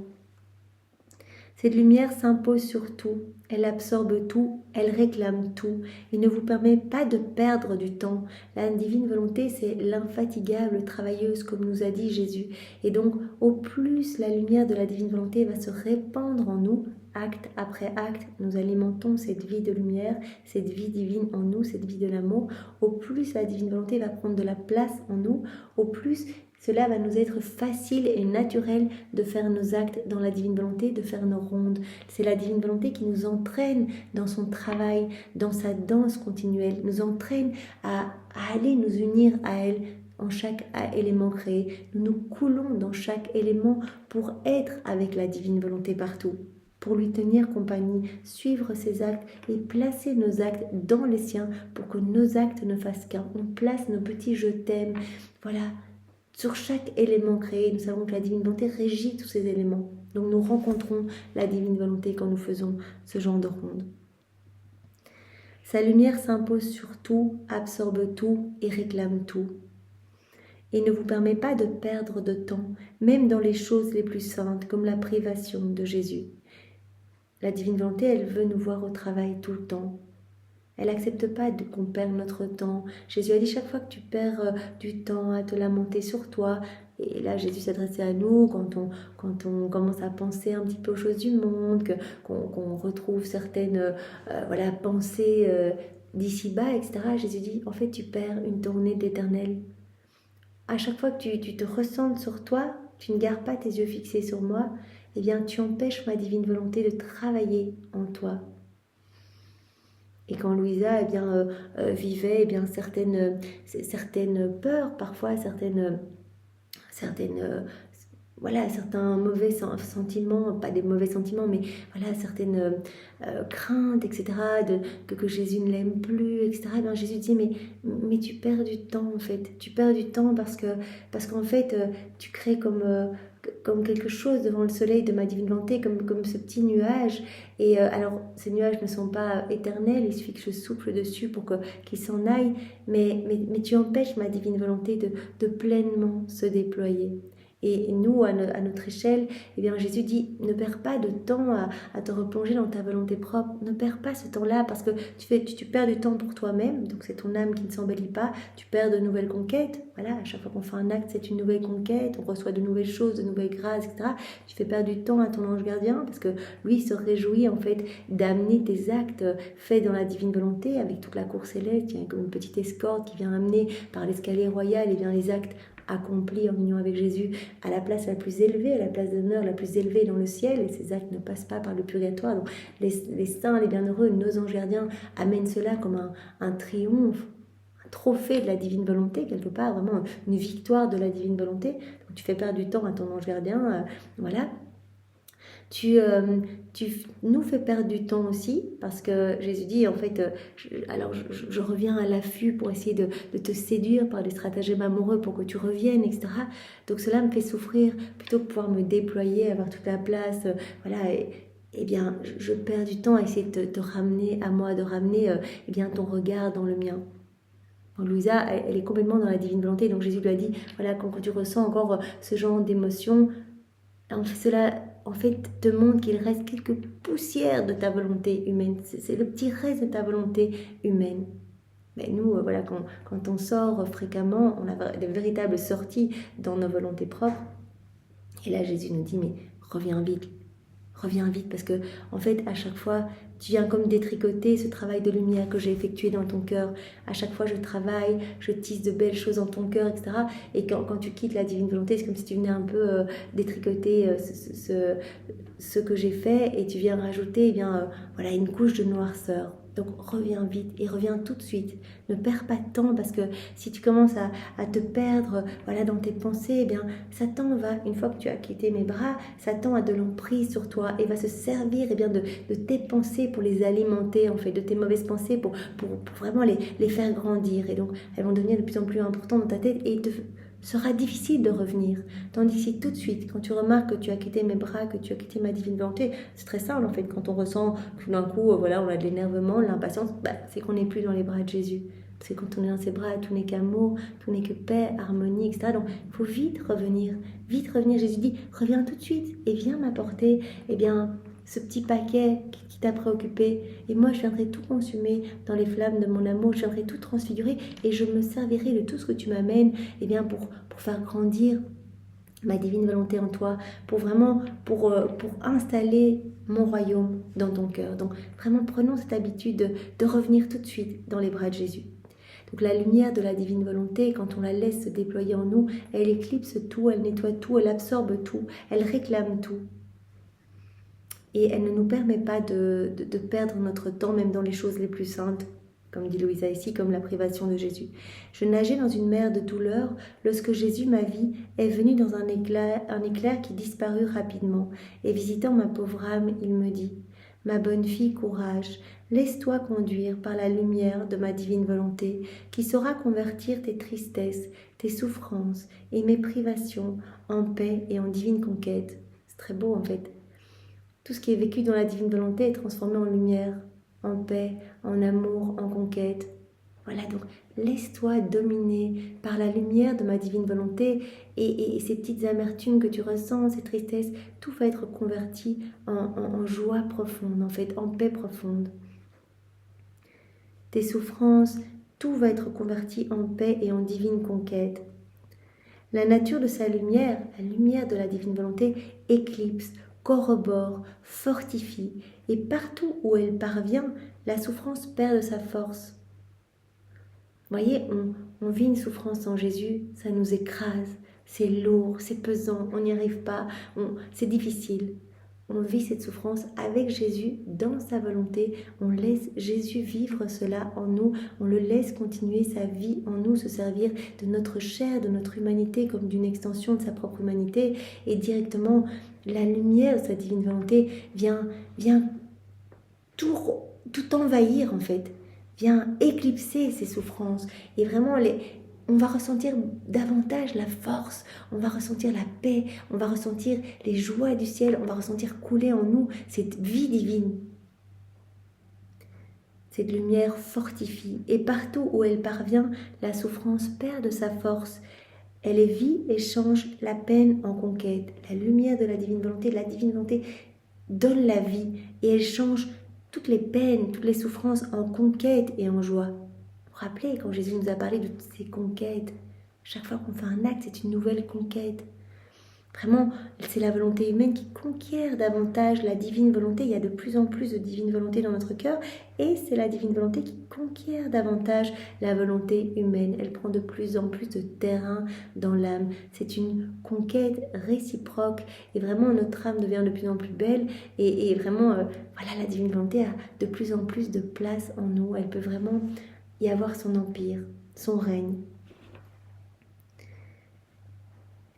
Cette lumière s'impose sur tout, elle absorbe tout, elle réclame tout et ne vous permet pas de perdre du temps. La divine volonté, c'est l'infatigable travailleuse, comme nous a dit Jésus. Et donc, au plus la lumière de la divine volonté va se répandre en nous, acte après acte, nous alimentons cette vie de lumière, cette vie divine en nous, cette vie de l'amour. Au plus la divine volonté va prendre de la place en nous, au plus cela va nous être facile et naturel de faire nos actes dans la divine volonté, de faire nos rondes. C'est la divine volonté qui nous entraîne dans son travail, dans sa danse continuelle, nous entraîne à aller nous unir à elle en chaque élément créé. Nous nous coulons dans chaque élément pour être avec la divine volonté partout, pour lui tenir compagnie, suivre ses actes et placer nos actes dans les siens pour que nos actes ne fassent qu'un. On place nos petits je t'aime, voilà. Sur chaque élément créé, nous savons que la divine volonté régit tous ces éléments. Donc nous rencontrons la divine volonté quand nous faisons ce genre de ronde. Sa lumière s'impose sur tout, absorbe tout et réclame tout. Et ne vous permet pas de perdre de temps, même dans les choses les plus saintes, comme la privation de Jésus. La divine volonté, elle veut nous voir au travail tout le temps. Elle n'accepte pas qu'on perde notre temps. Jésus a dit, chaque fois que tu perds du temps à te lamenter sur toi, et là Jésus s'adressait à nous quand on commence à penser un petit peu aux choses du monde, qu'on retrouve certaines pensées d'ici-bas, etc. Jésus dit, en fait tu perds une tournée d'éternel. À chaque fois que tu te recentres sur toi, tu ne gardes pas tes yeux fixés sur moi, eh bien tu empêches ma divine volonté de travailler en toi. Et quand Louisa vivait certaines peurs, parfois certains mauvais sentiments, pas des mauvais sentiments, mais voilà, certaines craintes, etc., que Jésus ne l'aime plus, etc. Et bien Jésus dit, mais tu perds du temps en fait, tu perds du temps parce qu'en fait, tu crées comme quelque chose devant le soleil de ma divine volonté, comme ce petit nuage. Et alors, ces nuages ne sont pas éternels, il suffit que je souffle dessus pour qu'ils s'en aillent, mais tu empêches ma divine volonté de pleinement se déployer. Et nous, à notre échelle, eh bien Jésus dit, ne perds pas de temps à te replonger dans ta volonté propre. Ne perds pas ce temps-là parce que tu perds du temps pour toi-même. Donc c'est ton âme qui ne s'embellit pas. Tu perds de nouvelles conquêtes. Voilà, à chaque fois qu'on fait un acte, c'est une nouvelle conquête. On reçoit de nouvelles choses, de nouvelles grâces, etc. Tu fais perdre du temps à ton ange gardien parce que lui se réjouit en fait d'amener tes actes faits dans la divine volonté avec toute la cour céleste. Il y a comme une petite escorte qui vient amener par l'escalier royal les actes accomplis en union avec Jésus à la place la plus élevée, à la place d'honneur la plus élevée dans le ciel, et ces actes ne passent pas par le purgatoire. Donc les saints, les bienheureux, nos anges gardiens amènent cela comme un triomphe, un trophée de la divine volonté, quelque part, vraiment une victoire de la divine volonté. Donc tu fais perdre du temps à ton ange gardien, voilà. Tu nous fais perdre du temps aussi, parce que Jésus dit, en fait, je reviens à l'affût pour essayer de te séduire par des stratagèmes amoureux pour que tu reviennes, etc. Donc cela me fait souffrir, plutôt que pouvoir me déployer, avoir toute la place, voilà, eh bien, je perds du temps à essayer de te ramener à moi, de ramener eh bien, ton regard dans le mien. Donc Louisa, elle est complètement dans la divine volonté, donc Jésus lui a dit, voilà, quand tu ressens encore ce genre d'émotion, cela en fait te montre qu'il reste quelques poussières de ta volonté humaine. C'est le petit reste de ta volonté humaine. Mais nous, voilà, quand on sort fréquemment, on a de véritables sorties dans nos volontés propres. Et là, Jésus nous dit, mais reviens vite, parce que en fait, à chaque fois, tu viens comme détricoter ce travail de lumière que j'ai effectué dans ton cœur. À chaque fois, je travaille, je tisse de belles choses dans ton cœur, etc. Et quand tu quittes la divine volonté, c'est comme si tu venais un peu détricoter ce que j'ai fait, et tu viens rajouter voilà, une couche de noirceur. Donc reviens vite et reviens tout de suite. Ne perds pas de temps, parce que si tu commences à te perdre voilà, dans tes pensées, eh bien Satan va, une fois que tu as quitté mes bras, Satan a de l'emprise sur toi et va se servir de tes pensées pour les alimenter, en fait, de tes mauvaises pensées pour vraiment les faire grandir. Et donc elles vont devenir de plus en plus importantes dans ta tête, et il te sera difficile de revenir. Tandis que si tout de suite, quand tu remarques que tu as quitté mes bras, que tu as quitté ma divine volonté, c'est très simple en fait, quand on ressent tout d'un coup, voilà, on a de l'énervement, de l'impatience, c'est qu'on n'est plus dans les bras de Jésus. Parce que quand on est dans ses bras, tout n'est qu'amour, tout n'est que paix, harmonie, etc. Donc il faut vite revenir. Jésus dit, reviens tout de suite et viens m'apporter, ce petit paquet qui t'a préoccupé, et moi je viendrai tout consumer dans les flammes de mon amour, je viendrai tout transfigurer, et je me servirai de tout ce que tu m'amènes pour faire grandir ma divine volonté en toi, pour installer mon royaume dans ton cœur. Donc vraiment prenons cette habitude de revenir tout de suite dans les bras de Jésus. Donc la lumière de la divine volonté, quand on la laisse se déployer en nous, elle éclipse tout, elle nettoie tout, elle absorbe tout, elle réclame tout. Et elle ne nous permet pas de perdre notre temps, même dans les choses les plus saintes, comme dit Louisa ici, comme la privation de Jésus. Je nageais dans une mer de douleur lorsque Jésus, ma vie, est venu dans un éclair qui disparut rapidement. Et visitant ma pauvre âme, il me dit, « Ma bonne fille, courage, laisse-toi conduire par la lumière de ma divine volonté, qui saura convertir tes tristesses, tes souffrances et mes privations en paix et en divine conquête. » C'est très beau en fait. Tout ce qui est vécu dans la divine volonté est transformé en lumière, en paix, en amour, en conquête. Voilà, donc laisse-toi dominer par la lumière de ma divine volonté, et ces petites amertumes que tu ressens, ces tristesses, tout va être converti en joie profonde, en fait, en paix profonde. Tes souffrances, tout va être converti en paix et en divine conquête. La nature de sa lumière, la lumière de la divine volonté, éclipse, corrobore, fortifie, et partout où elle parvient, la souffrance perd de sa force. Vous voyez, on vit une souffrance sans Jésus, ça nous écrase, c'est lourd, c'est pesant, on n'y arrive pas, c'est difficile. On vit cette souffrance avec Jésus, dans sa volonté, on laisse Jésus vivre cela en nous, on le laisse continuer sa vie en nous, se servir de notre chair, de notre humanité comme d'une extension de sa propre humanité, et directement la lumière de sa divine volonté vient tout envahir en fait, vient éclipser ces souffrances, et vraiment on va ressentir davantage la force, on va ressentir la paix, on va ressentir les joies du ciel, on va ressentir couler en nous cette vie divine. Cette lumière fortifie, et partout où elle parvient, la souffrance perd de sa force. Elle est vie et change la peine en conquête. La lumière de la divine volonté donne la vie, et elle change toutes les peines, toutes les souffrances en conquête et en joie. Vous vous rappelez, quand Jésus nous a parlé de toutes ces conquêtes, chaque fois qu'on fait un acte, c'est une nouvelle conquête. Vraiment, c'est la volonté humaine qui conquiert davantage la divine volonté. Il y a de plus en plus de divine volonté dans notre cœur et c'est la divine volonté qui conquiert davantage la volonté humaine. Elle prend de plus en plus de terrain dans l'âme. C'est une conquête réciproque et vraiment notre âme devient de plus en plus belle et vraiment, voilà, la divine volonté a de plus en plus de place en nous. Elle peut vraiment y avoir son empire, son règne.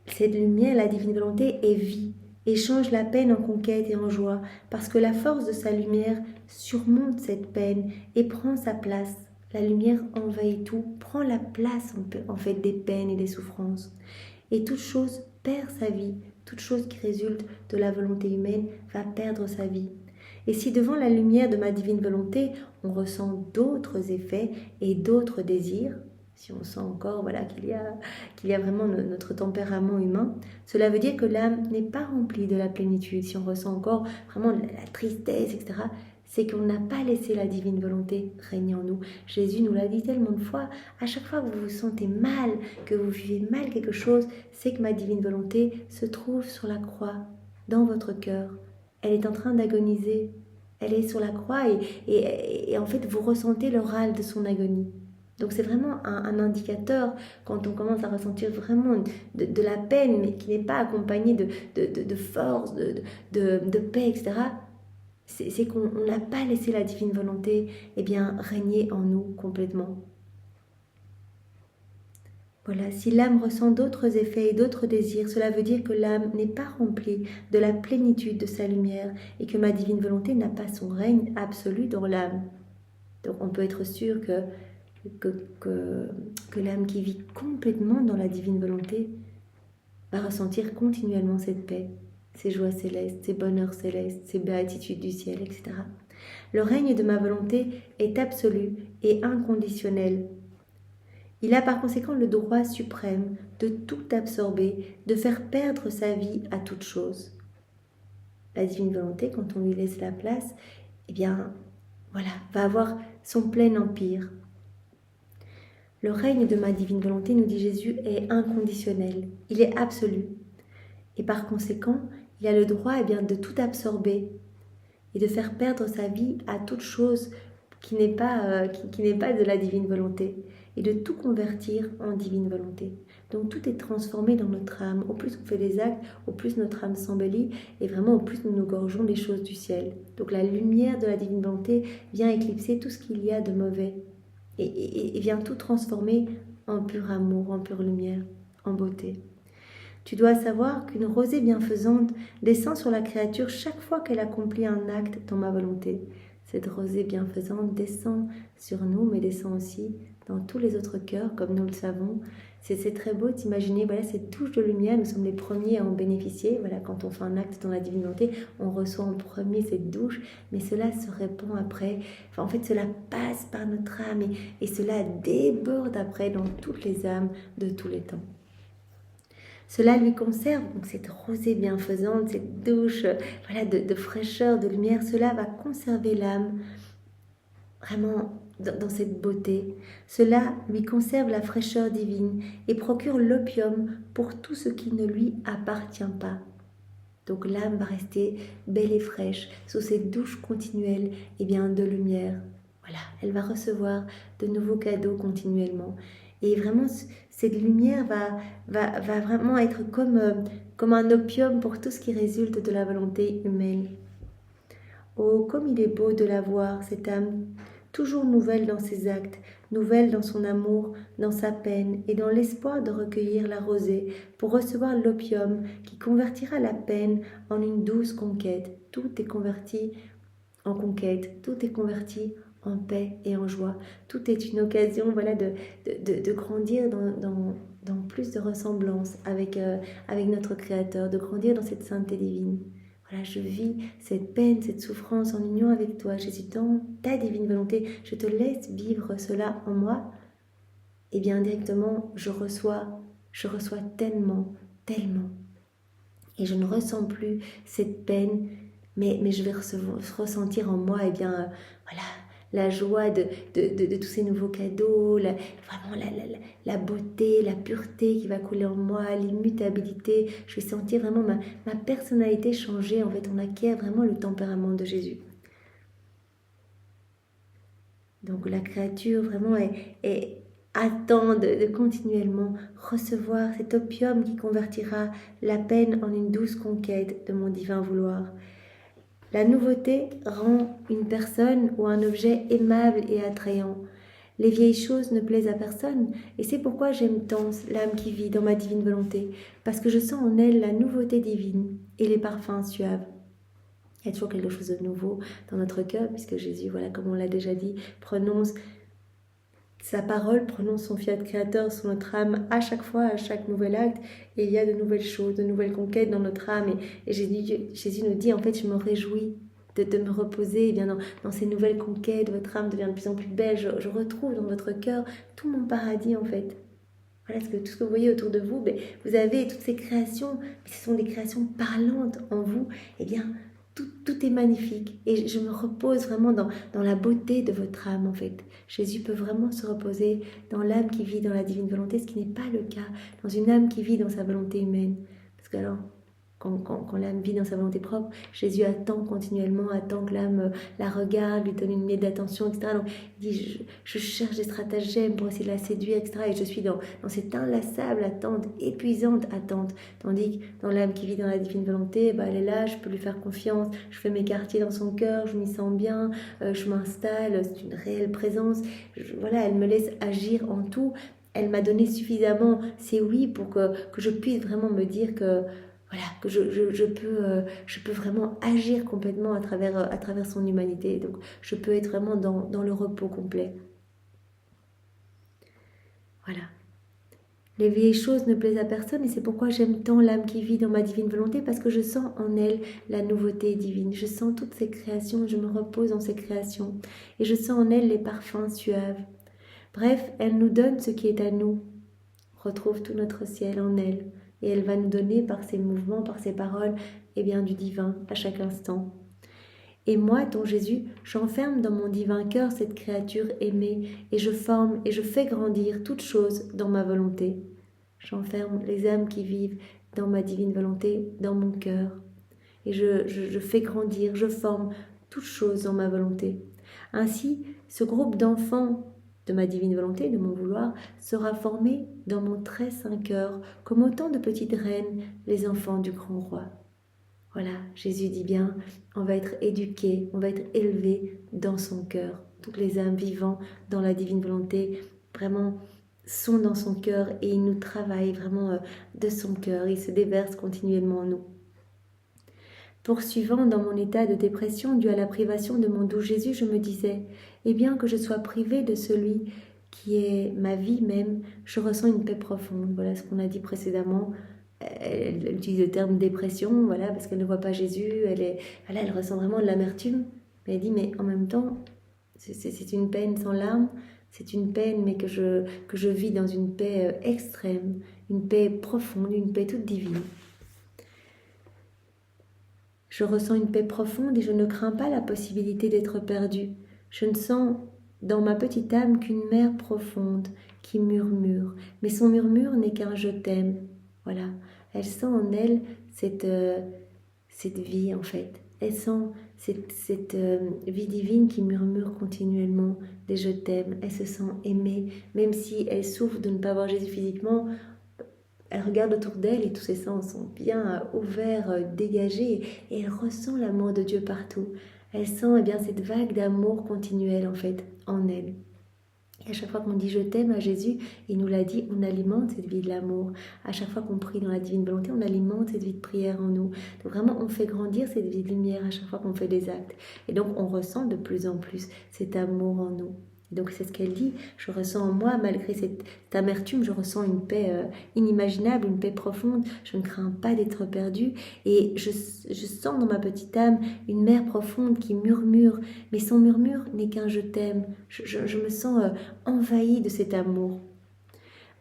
Cette lumière, la divine volonté, est vie et change la peine en conquête et en joie, parce que la force de sa lumière surmonte cette peine et prend sa place. La lumière envahit tout, prend la place en fait des peines et des souffrances. Et toute chose perd sa vie, toute chose qui résulte de la volonté humaine va perdre sa vie. Et si devant la lumière de ma divine volonté, on ressent d'autres effets et d'autres désirs, si on sent encore voilà, qu'il y a vraiment notre tempérament humain, cela veut dire que l'âme n'est pas remplie de la plénitude. Si on ressent encore vraiment la tristesse, etc., c'est qu'on n'a pas laissé la divine volonté régner en nous. Jésus nous l'a dit tellement de fois, à chaque fois que vous vous sentez mal, que vous vivez mal quelque chose, c'est que ma divine volonté se trouve sur la croix, dans votre cœur. Elle est en train d'agoniser. Elle est sur la croix et en fait, vous ressentez le râle de son agonie. Donc c'est vraiment un indicateur quand on commence à ressentir vraiment de la peine, mais qui n'est pas accompagnée de force, de paix, etc. C'est qu'on n'a pas laissé la divine volonté régner en nous complètement. Voilà, si l'âme ressent d'autres effets et d'autres désirs, cela veut dire que l'âme n'est pas remplie de la plénitude de sa lumière et que ma divine volonté n'a pas son règne absolu dans l'âme. Donc on peut être sûr que l'âme qui vit complètement dans la divine volonté va ressentir continuellement cette paix, ces joies célestes, ces bonheurs célestes, ces béatitudes du ciel, etc. Le règne de ma volonté est absolu et inconditionnel. Il a par conséquent le droit suprême de tout absorber, de faire perdre sa vie à toute chose. La divine volonté, quand on lui laisse la place, va avoir son plein empire. Le règne de ma divine volonté, nous dit Jésus, est inconditionnel, il est absolu. Et par conséquent, il a le droit de tout absorber et de faire perdre sa vie à toute chose qui n'est pas de la divine volonté et de tout convertir en divine volonté. Donc tout est transformé dans notre âme. Au plus on fait des actes, au plus notre âme s'embellit et vraiment au plus nous nous gorgeons des choses du ciel. Donc la lumière de la divine volonté vient éclipser tout ce qu'il y a de mauvais et vient tout transformer en pur amour, en pure lumière, en beauté. Tu dois savoir qu'une rosée bienfaisante descend sur la créature chaque fois qu'elle accomplit un acte dans ma volonté. Cette rosée bienfaisante descend sur nous, mais descend aussi dans tous les autres cœurs, comme nous le savons. C'est très beau d'imaginer cette touche de lumière. Nous sommes les premiers à en bénéficier. Voilà, quand on fait un acte dans la divine volonté, on reçoit en premier cette douche, mais cela se répand après. En fait, cela passe par notre âme et cela déborde après dans toutes les âmes de tous les temps. Cela lui conserve, donc cette rosée bienfaisante, cette douche de fraîcheur, de lumière, cela va conserver l'âme vraiment dans cette beauté. Cela lui conserve la fraîcheur divine et procure l'opium pour tout ce qui ne lui appartient pas. Donc l'âme va rester belle et fraîche sous cette douche continuelle de lumière. Voilà, elle va recevoir de nouveaux cadeaux continuellement. Et vraiment, cette lumière va vraiment être comme un opium pour tout ce qui résulte de la volonté humaine. Oh, comme il est beau de la voir, cette âme, toujours nouvelle dans ses actes, nouvelle dans son amour, dans sa peine et dans l'espoir de recueillir la rosée pour recevoir l'opium qui convertira la peine en une douce conquête. Tout est converti en conquête, tout est converti en paix et en joie. Tout est une occasion de grandir dans plus de ressemblance avec notre Créateur, de grandir dans cette sainteté divine. Voilà, je vis cette peine, cette souffrance en union avec toi. Jésus, dans ta divine volonté, je te laisse vivre cela en moi. Et bien directement, je reçois tellement, tellement. Et je ne ressens plus cette peine, mais je vais ressentir en moi la joie de tous ces nouveaux cadeaux, vraiment la beauté, la pureté qui va couler en moi, l'immutabilité. Je vais sentir vraiment ma personnalité changer. En fait, on acquiert vraiment le tempérament de Jésus. Donc la créature vraiment attend de continuellement recevoir cet opium qui convertira la peine en une douce conquête de mon divin vouloir. La nouveauté rend une personne ou un objet aimable et attrayant. Les vieilles choses ne plaisent à personne, et c'est pourquoi j'aime tant l'âme qui vit dans ma divine volonté, parce que je sens en elle la nouveauté divine et les parfums suaves. Il y a toujours quelque chose de nouveau dans notre cœur, puisque Jésus, voilà, comme on l'a déjà dit, prononce sa parole, prononce son fiat créateur sur notre âme à chaque fois, à chaque nouvel acte, et il y a de nouvelles choses, de nouvelles conquêtes dans notre âme, et Jésus nous dit, en fait, je me réjouis de me reposer bien dans ces nouvelles conquêtes, votre âme devient de plus en plus belle, je retrouve dans votre cœur tout mon paradis, en fait. Voilà, tout ce que vous voyez autour de vous, vous avez toutes ces créations, mais ce sont des créations parlantes en vous, eh bien, tout est magnifique et je me repose vraiment dans la beauté de votre âme en fait. Jésus peut vraiment se reposer dans l'âme qui vit dans la divine volonté, ce qui n'est pas le cas dans une âme qui vit dans sa volonté humaine. Parce que alors, quand l'âme vit dans sa volonté propre, Jésus attend continuellement, attend que l'âme la regarde, lui donne une miette d'attention, etc. Donc il dit, je cherche des stratagèmes pour essayer de la séduire, etc. Et je suis dans cette inlassable attente, épuisante attente. Tandis que dans l'âme qui vit dans la divine volonté, elle est là, je peux lui faire confiance, je fais mes quartiers dans son cœur, je m'y sens bien, je m'installe, c'est une réelle présence. Voilà, elle me laisse agir en tout. Elle m'a donné suffisamment, c'est oui, pour que je puisse vraiment me dire que voilà, que je peux vraiment agir complètement à travers son humanité. Donc, je peux être vraiment dans le repos complet. Voilà. Les vieilles choses ne plaisent à personne et c'est pourquoi j'aime tant l'âme qui vit dans ma divine volonté, parce que je sens en elle la nouveauté divine. Je sens toutes ces créations, je me repose dans ces créations et je sens en elle les parfums suaves. Bref, elle nous donne ce qui est à nous. On retrouve tout notre ciel en elle. Et elle va nous donner par ses mouvements, par ses paroles, bien, du divin à chaque instant. Et moi, ton Jésus, j'enferme dans mon divin cœur cette créature aimée et je forme et je fais grandir toutes choses dans ma volonté. J'enferme les âmes qui vivent dans ma divine volonté, dans mon cœur. Et je fais grandir, je forme toutes choses dans ma volonté. Ainsi, ce groupe d'enfants de ma divine volonté, de mon vouloir, sera formé dans mon très saint cœur, comme autant de petites reines, les enfants du grand roi. Voilà, Jésus dit bien, on va être éduqué, on va être élevé dans son cœur. Toutes les âmes vivant dans la divine volonté, vraiment, sont dans son cœur et il nous travaille vraiment de son cœur, il se déverse continuellement en nous. Poursuivant dans mon état de dépression dû à la privation de mon doux Jésus, je me disais, et bien que je sois privée de celui qui est ma vie même, je ressens une paix profonde. Voilà ce qu'on a dit précédemment. Elle utilise le terme dépression, voilà, parce qu'elle ne voit pas Jésus, elle ressent vraiment de l'amertume. Mais elle dit, mais en même temps, c'est une peine sans larmes, c'est une peine, mais que je vis dans une paix extrême, une paix profonde, une paix toute divine. Je ressens une paix profonde et je ne crains pas la possibilité d'être perdue. Je ne sens dans ma petite âme qu'une mer profonde qui murmure, mais son murmure n'est qu'un « je t'aime ». Voilà, elle sent en elle cette vie en fait. Elle sent cette vie divine qui murmure continuellement des « je t'aime ». Elle se sent aimée, même si elle souffre de ne pas voir Jésus physiquement. Elle regarde autour d'elle et tous ses sens sont bien ouverts, dégagés, et elle ressent l'amour de Dieu partout. Elle sent cette vague d'amour continuel en fait en elle. Et à chaque fois qu'on dit je t'aime à Jésus, il nous l'a dit, on alimente cette vie de l'amour. À chaque fois qu'on prie dans la divine volonté, on alimente cette vie de prière en nous. Donc vraiment, on fait grandir cette vie de lumière à chaque fois qu'on fait des actes. Et donc, on ressent de plus en plus cet amour en nous. Donc c'est ce qu'elle dit, je ressens en moi, malgré cette amertume, je ressens une paix inimaginable, une paix profonde, je ne crains pas d'être perdue et je sens dans ma petite âme une mer profonde qui murmure, mais son murmure n'est qu'un je t'aime, je me sens envahie de cet amour.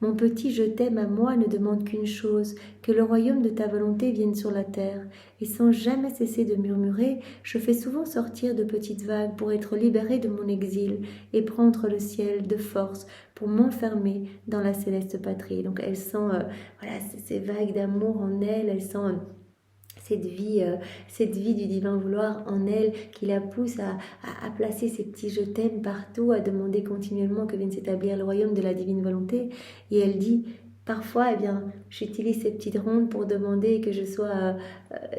Mon petit je t'aime à moi ne demande qu'une chose, que le royaume de ta volonté vienne sur la terre. Et sans jamais cesser de murmurer, je fais souvent sortir de petites vagues pour être libérée de mon exil et prendre le ciel de force pour m'enfermer dans la céleste patrie. Donc elle sent voilà, ces vagues d'amour en elle, elle sent cette vie du divin vouloir en elle qui la pousse à placer ces petits je t'aime partout, à demander continuellement que vienne s'établir le royaume de la divine volonté. Et elle dit, parfois, eh bien, j'utilise ces petites rondes pour demander que je sois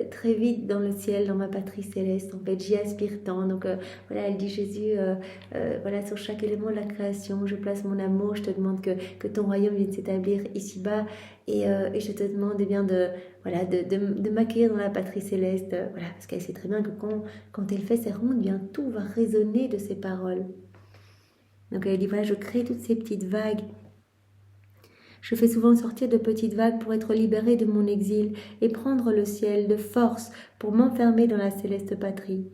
très vite dans le ciel, dans ma patrie céleste. En fait, j'y aspire tant. Donc voilà, elle dit Jésus, voilà, sur chaque élément de la création, je place mon amour, je te demande que ton royaume vienne s'établir ici-bas. Et je te demande eh bien voilà, de m'accueillir dans la patrie céleste, voilà, parce qu'elle sait très bien que quand elle fait ses rondes, eh bien tout va résonner de ses paroles. Donc elle dit, voilà, je crée toutes ces petites vagues. Je fais souvent sortir de petites vagues pour être libérée de mon exil et prendre le ciel de force pour m'enfermer dans la céleste patrie.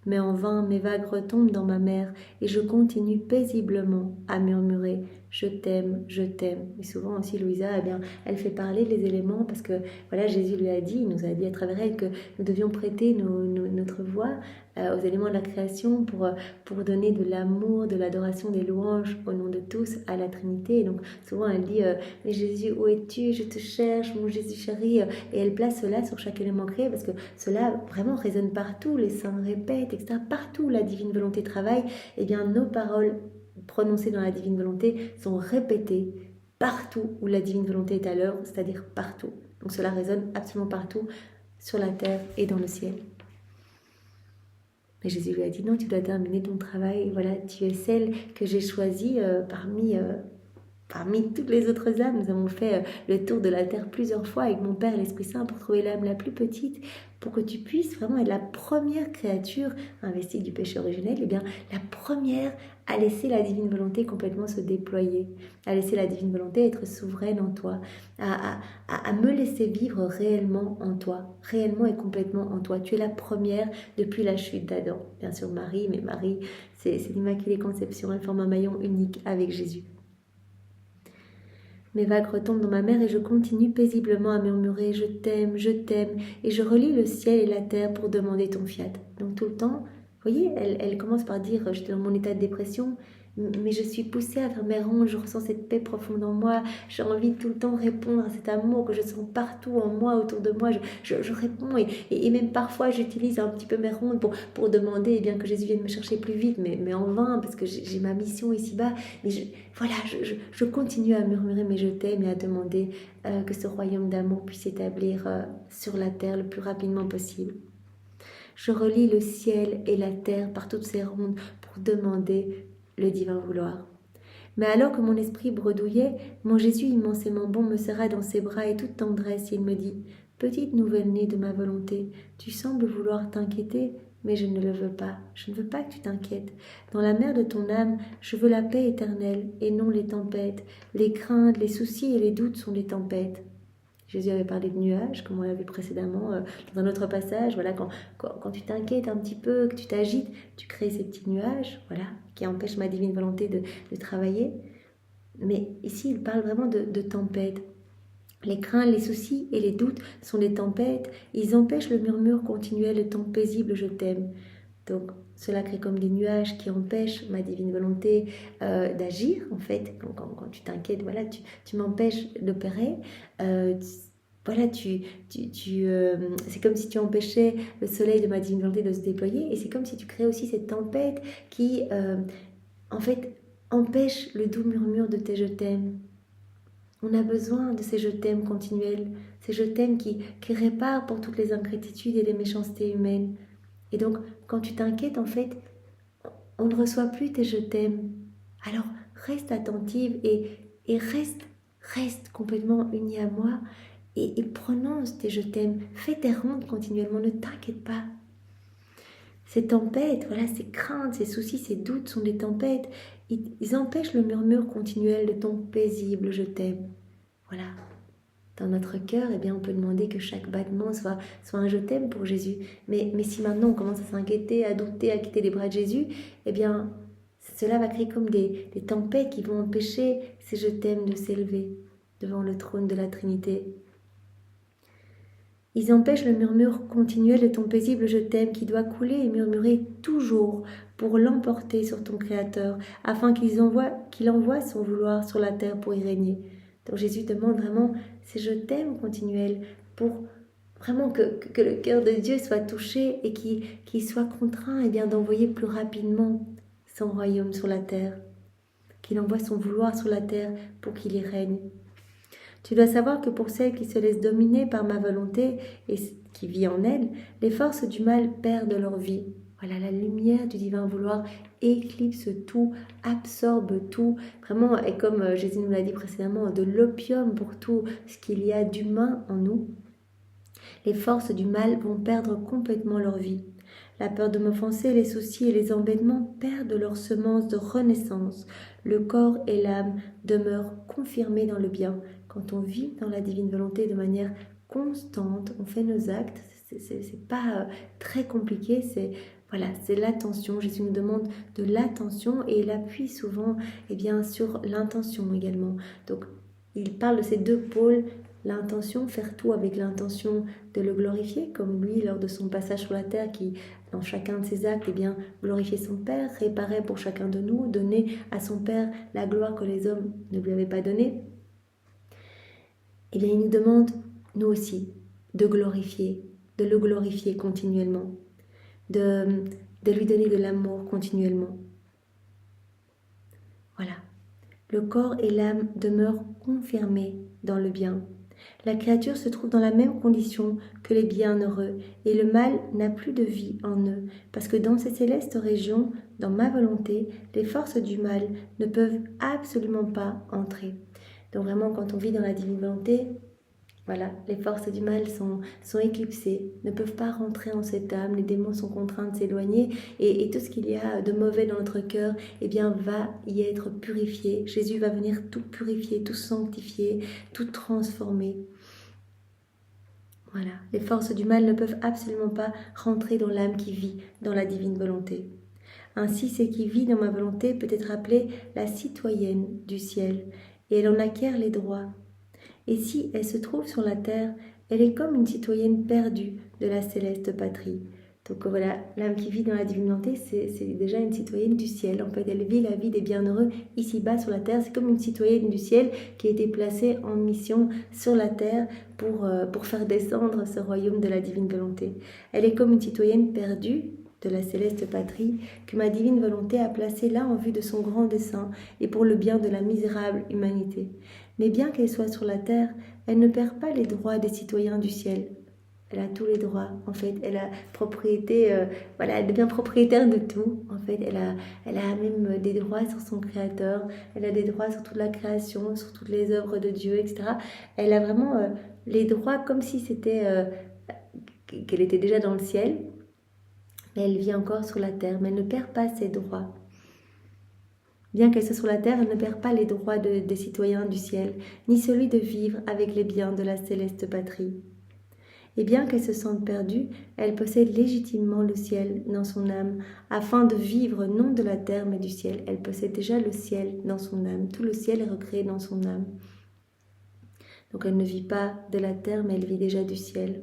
Mais en vain, mes vagues retombent dans ma mer et je continue paisiblement à murmurer « Je t'aime, je t'aime ». Et souvent aussi, Louisa, eh bien, elle fait parler les éléments parce que voilà, Jésus lui a dit, il nous a dit à travers elle que nous devions prêter notre voix aux éléments de la création pour donner de l'amour, de l'adoration, des louanges au nom de tous à la Trinité. Et donc souvent elle dit mais Jésus, où es-tu? Je te cherche, mon Jésus chéri. Et elle place cela sur chaque élément créé parce que cela vraiment résonne partout, les saints répètent, etc. Partout où la divine volonté travaille, eh bien nos paroles prononcées dans la divine volonté sont répétées partout où la divine volonté est à l'œuvre, c'est-à-dire partout. Donc cela résonne absolument partout, sur la terre et dans le ciel. Mais Jésus lui a dit non, tu dois terminer ton travail. Voilà, tu es celle que j'ai choisie parmi toutes les autres âmes. Nous avons fait le tour de la terre plusieurs fois avec mon Père et l'Esprit Saint pour trouver l'âme la plus petite, pour que tu puisses vraiment être la première créature investie du péché originel, et bien la première à laisser la divine volonté complètement se déployer, à laisser la divine volonté être souveraine en toi, à me laisser vivre réellement en toi, réellement et complètement en toi. Tu es la première depuis la chute d'Adam. Bien sûr Marie, mais Marie, c'est l'Immaculée Conception, elle forme un maillon unique avec Jésus. Mes vagues retombent dans ma mer et je continue paisiblement à murmurer « Je t'aime, et je relis le ciel et la terre pour demander ton fiat. Donc tout le temps, vous voyez, elle commence par dire « J'étais dans mon état de dépression, mais je suis poussée à faire mes rondes, je ressens cette paix profonde en moi, j'ai envie de tout le temps répondre à cet amour que je sens partout en moi, autour de moi, je réponds et même parfois j'utilise un petit peu mes rondes pour demander eh bien, que Jésus vienne me chercher plus vite, mais en vain parce que j'ai ma mission ici-bas, mais je continue à murmurer mais je t'aime et à demander que ce royaume d'amour puisse s'établir sur la terre le plus rapidement possible. Je relis le ciel et la terre par toutes ces rondes pour demander le divin vouloir. Mais alors que mon esprit bredouillait, mon Jésus immensément bon me serra dans ses bras et toute tendresse, il me dit « Petite nouvelle-née de ma volonté, tu sembles vouloir t'inquiéter, mais je ne le veux pas. Je ne veux pas que tu t'inquiètes. Dans la mer de ton âme, je veux la paix éternelle et non les tempêtes. Les craintes, les soucis et les doutes sont les tempêtes. » Jésus avait parlé de nuages, comme on l'a vu précédemment dans un autre passage. Voilà, quand tu t'inquiètes un petit peu, que tu t'agites, tu crées ces petits nuages, voilà, qui empêchent ma divine volonté de travailler. Mais ici, il parle vraiment de tempêtes. Les craintes, les soucis et les doutes sont des tempêtes. Ils empêchent le murmure continuel, le temps paisible « je t'aime ». Donc, cela crée comme des nuages qui empêchent ma divine volonté d'agir. En fait, quand tu t'inquiètes, voilà, tu m'empêches d'opérer. Voilà, c'est comme si tu empêchais le soleil de ma divine volonté de se déployer. Et c'est comme si tu créais aussi cette tempête qui, en fait, empêche le doux murmure de tes « je t'aime ». On a besoin de ces « je t'aime » continuels, ces « je t'aime » qui réparent pour toutes les ingratitudes et les méchancetés humaines. Et donc, quand tu t'inquiètes, en fait, on ne reçoit plus tes « je t'aime ». Alors, reste attentive et reste complètement unie à moi et prononce tes « je t'aime ». Fais tes rondes continuellement, ne t'inquiète pas. Ces tempêtes, voilà, ces craintes, ces soucis, ces doutes sont des tempêtes. Ils empêchent le murmure continuel de ton paisible « je t'aime ». Voilà. Dans notre cœur, eh bien, on peut demander que chaque battement soit un « je t'aime » pour Jésus. Mais si maintenant on commence à s'inquiéter, à douter, à quitter les bras de Jésus, eh bien, Cela va créer comme des tempêtes qui vont empêcher ces je t'aime de s'élever devant le trône de la Trinité. Ils empêchent le murmure continuel de ton paisible je t'aime qui doit couler et murmurer toujours pour l'emporter sur ton Créateur, afin qu'il envoie son vouloir sur la terre pour y régner. Donc Jésus demande vraiment ces je t'aime continuels pour vraiment que le cœur de Dieu soit touché et qu'il soit contraint d'envoyer plus rapidement son royaume sur la terre, qu'il envoie son vouloir sur la terre pour qu'il y règne. Tu dois savoir que pour celles qui se laissent dominer par ma volonté et qui vit en elles, les forces du mal perdent leur vie. Voilà, la lumière du divin vouloir éclipse tout, absorbe tout. Vraiment, et comme Jésus nous l'a dit précédemment, de l'opium pour tout ce qu'il y a d'humain en nous. Les forces du mal vont perdre complètement leur vie. La peur de m'offenser, les soucis et les embêtements perdent leur semence de renaissance. Le corps et l'âme demeurent confirmés dans le bien. Quand on vit dans la divine volonté de manière constante, on fait nos actes, c'est pas très compliqué, c'est l'attention. Jésus nous demande de l'attention et il appuie souvent sur l'intention également. Donc il parle de ces deux pôles, l'intention, faire tout avec l'intention de le glorifier, comme lui lors de son passage sur la terre qui, dans chacun de ses actes, glorifiait son Père, réparait pour chacun de nous, donnait à son Père la gloire que les hommes ne lui avaient pas donnée. Il nous demande, nous aussi, de le glorifier continuellement, de lui donner de l'amour continuellement. Voilà. Le corps et l'âme demeurent confirmés dans le bien. La créature se trouve dans la même condition que les bienheureux, et le mal n'a plus de vie en eux, parce que dans ces célestes régions, dans ma volonté, les forces du mal ne peuvent absolument pas entrer. Donc vraiment, quand on vit dans la divine volonté, voilà, les forces du mal sont éclipsées, ne peuvent pas rentrer en cette âme, les démons sont contraints de s'éloigner et tout ce qu'il y a de mauvais dans notre cœur va y être purifié. Jésus va venir tout purifier, tout sanctifier, tout transformer. Voilà, les forces du mal ne peuvent absolument pas rentrer dans l'âme qui vit dans la divine volonté. Ainsi, celle qui vit dans ma volonté peut être appelée la citoyenne du ciel et elle en acquiert les droits. Et si elle se trouve sur la terre, elle est comme une citoyenne perdue de la céleste patrie. Donc voilà, l'âme qui vit dans la divine volonté, c'est déjà une citoyenne du ciel. En fait, elle vit la vie des bienheureux ici-bas sur la terre. C'est comme une citoyenne du ciel qui a été placée en mission sur la terre pour faire descendre ce royaume de la divine volonté. Elle est comme une citoyenne perdue de la céleste patrie que ma divine volonté a placée là en vue de son grand dessein et pour le bien de la misérable humanité. Mais bien qu'elle soit sur la terre, elle ne perd pas les droits des citoyens du ciel. Elle a tous les droits, en fait. Elle a propriété, elle devient propriétaire de tout. En fait, elle a même des droits sur son créateur. Elle a des droits sur toute la création, sur toutes les œuvres de Dieu, etc. Elle a vraiment les droits comme si c'était qu'elle était déjà dans le ciel. Mais elle vit encore sur la terre, mais elle ne perd pas ses droits. Bien qu'elle soit sur la terre, elle ne perd pas les droits des citoyens du ciel, ni celui de vivre avec les biens de la céleste patrie. Et bien qu'elle se sente perdue, elle possède légitimement le ciel dans son âme, afin de vivre non de la terre mais du ciel. Elle possède déjà le ciel dans son âme, tout le ciel est recréé dans son âme. Donc elle ne vit pas de la terre mais elle vit déjà du ciel.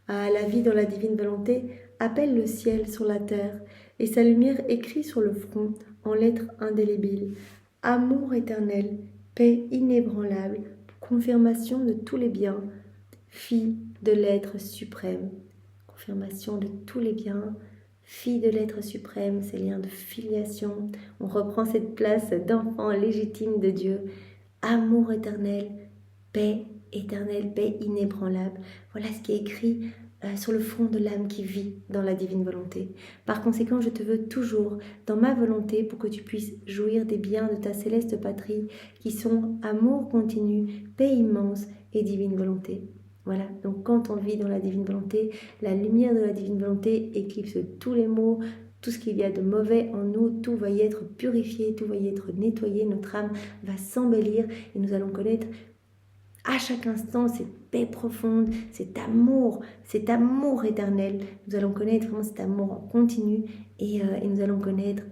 Ah, la vie dans la divine volonté appelle le ciel sur la terre, et sa lumière écrit sur le front en lettres indélébiles. Amour éternel, paix inébranlable, confirmation de tous les biens, fille de l'être suprême. Confirmation de tous les biens, fille de l'être suprême, ces liens de filiation. On reprend cette place d'enfant légitime de Dieu. Amour éternel, paix inébranlable. Voilà ce qui est écrit sur le front de l'âme qui vit dans la divine volonté. Par conséquent, je te veux toujours dans ma volonté pour que tu puisses jouir des biens de ta céleste patrie qui sont amour continu, paix immense et divine volonté. Voilà, donc quand on vit dans la divine volonté, la lumière de la divine volonté éclipse tous les maux, tout ce qu'il y a de mauvais en nous, tout va y être purifié, tout va y être nettoyé, notre âme va s'embellir et nous allons connaître à chaque instant cette paix profonde, cet amour éternel. Nous allons connaître vraiment cet amour en continu et nous allons connaître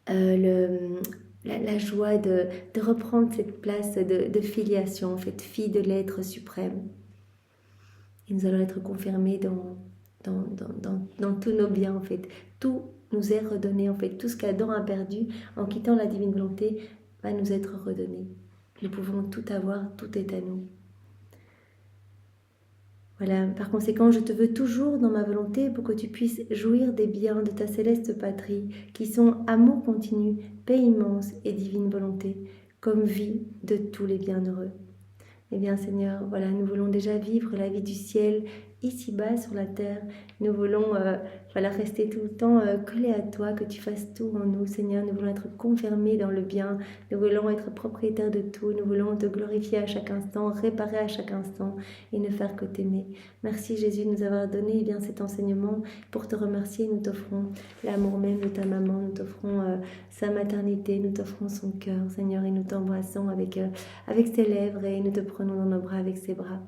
la joie de reprendre cette place de filiation, en fait, fille de l'être suprême. Et nous allons être confirmés dans tous nos biens, en fait. Tout nous est redonné, en fait. Tout ce qu'Adam a perdu en quittant la divine volonté va nous être redonné. Nous pouvons tout avoir, tout est à nous. Voilà, par conséquent, je te veux toujours dans ma volonté pour que tu puisses jouir des biens de ta céleste patrie, qui sont amour continu, paix immense et divine volonté, comme vie de tous les bienheureux. Eh bien Seigneur, voilà, nous voulons déjà vivre la vie du ciel ici-bas sur la terre. Nous voulons rester tout le temps collés à toi, que tu fasses tout en nous, Seigneur. Nous voulons être confirmés dans le bien. Nous voulons être propriétaires de tout. Nous voulons te glorifier à chaque instant, réparer à chaque instant et ne faire que t'aimer. Merci Jésus de nous avoir donné cet enseignement. Pour te remercier, nous t'offrons l'amour même de ta maman. Nous t'offrons sa maternité. Nous t'offrons son cœur, Seigneur, et nous t'embrassons avec ses lèvres et nous te prenons dans nos bras avec ses bras.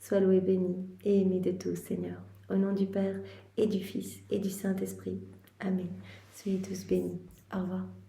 Sois loué, béni et aimé de tous, Seigneur. Au nom du Père et du Fils et du Saint-Esprit. Amen. Soyez tous bénis. Au revoir.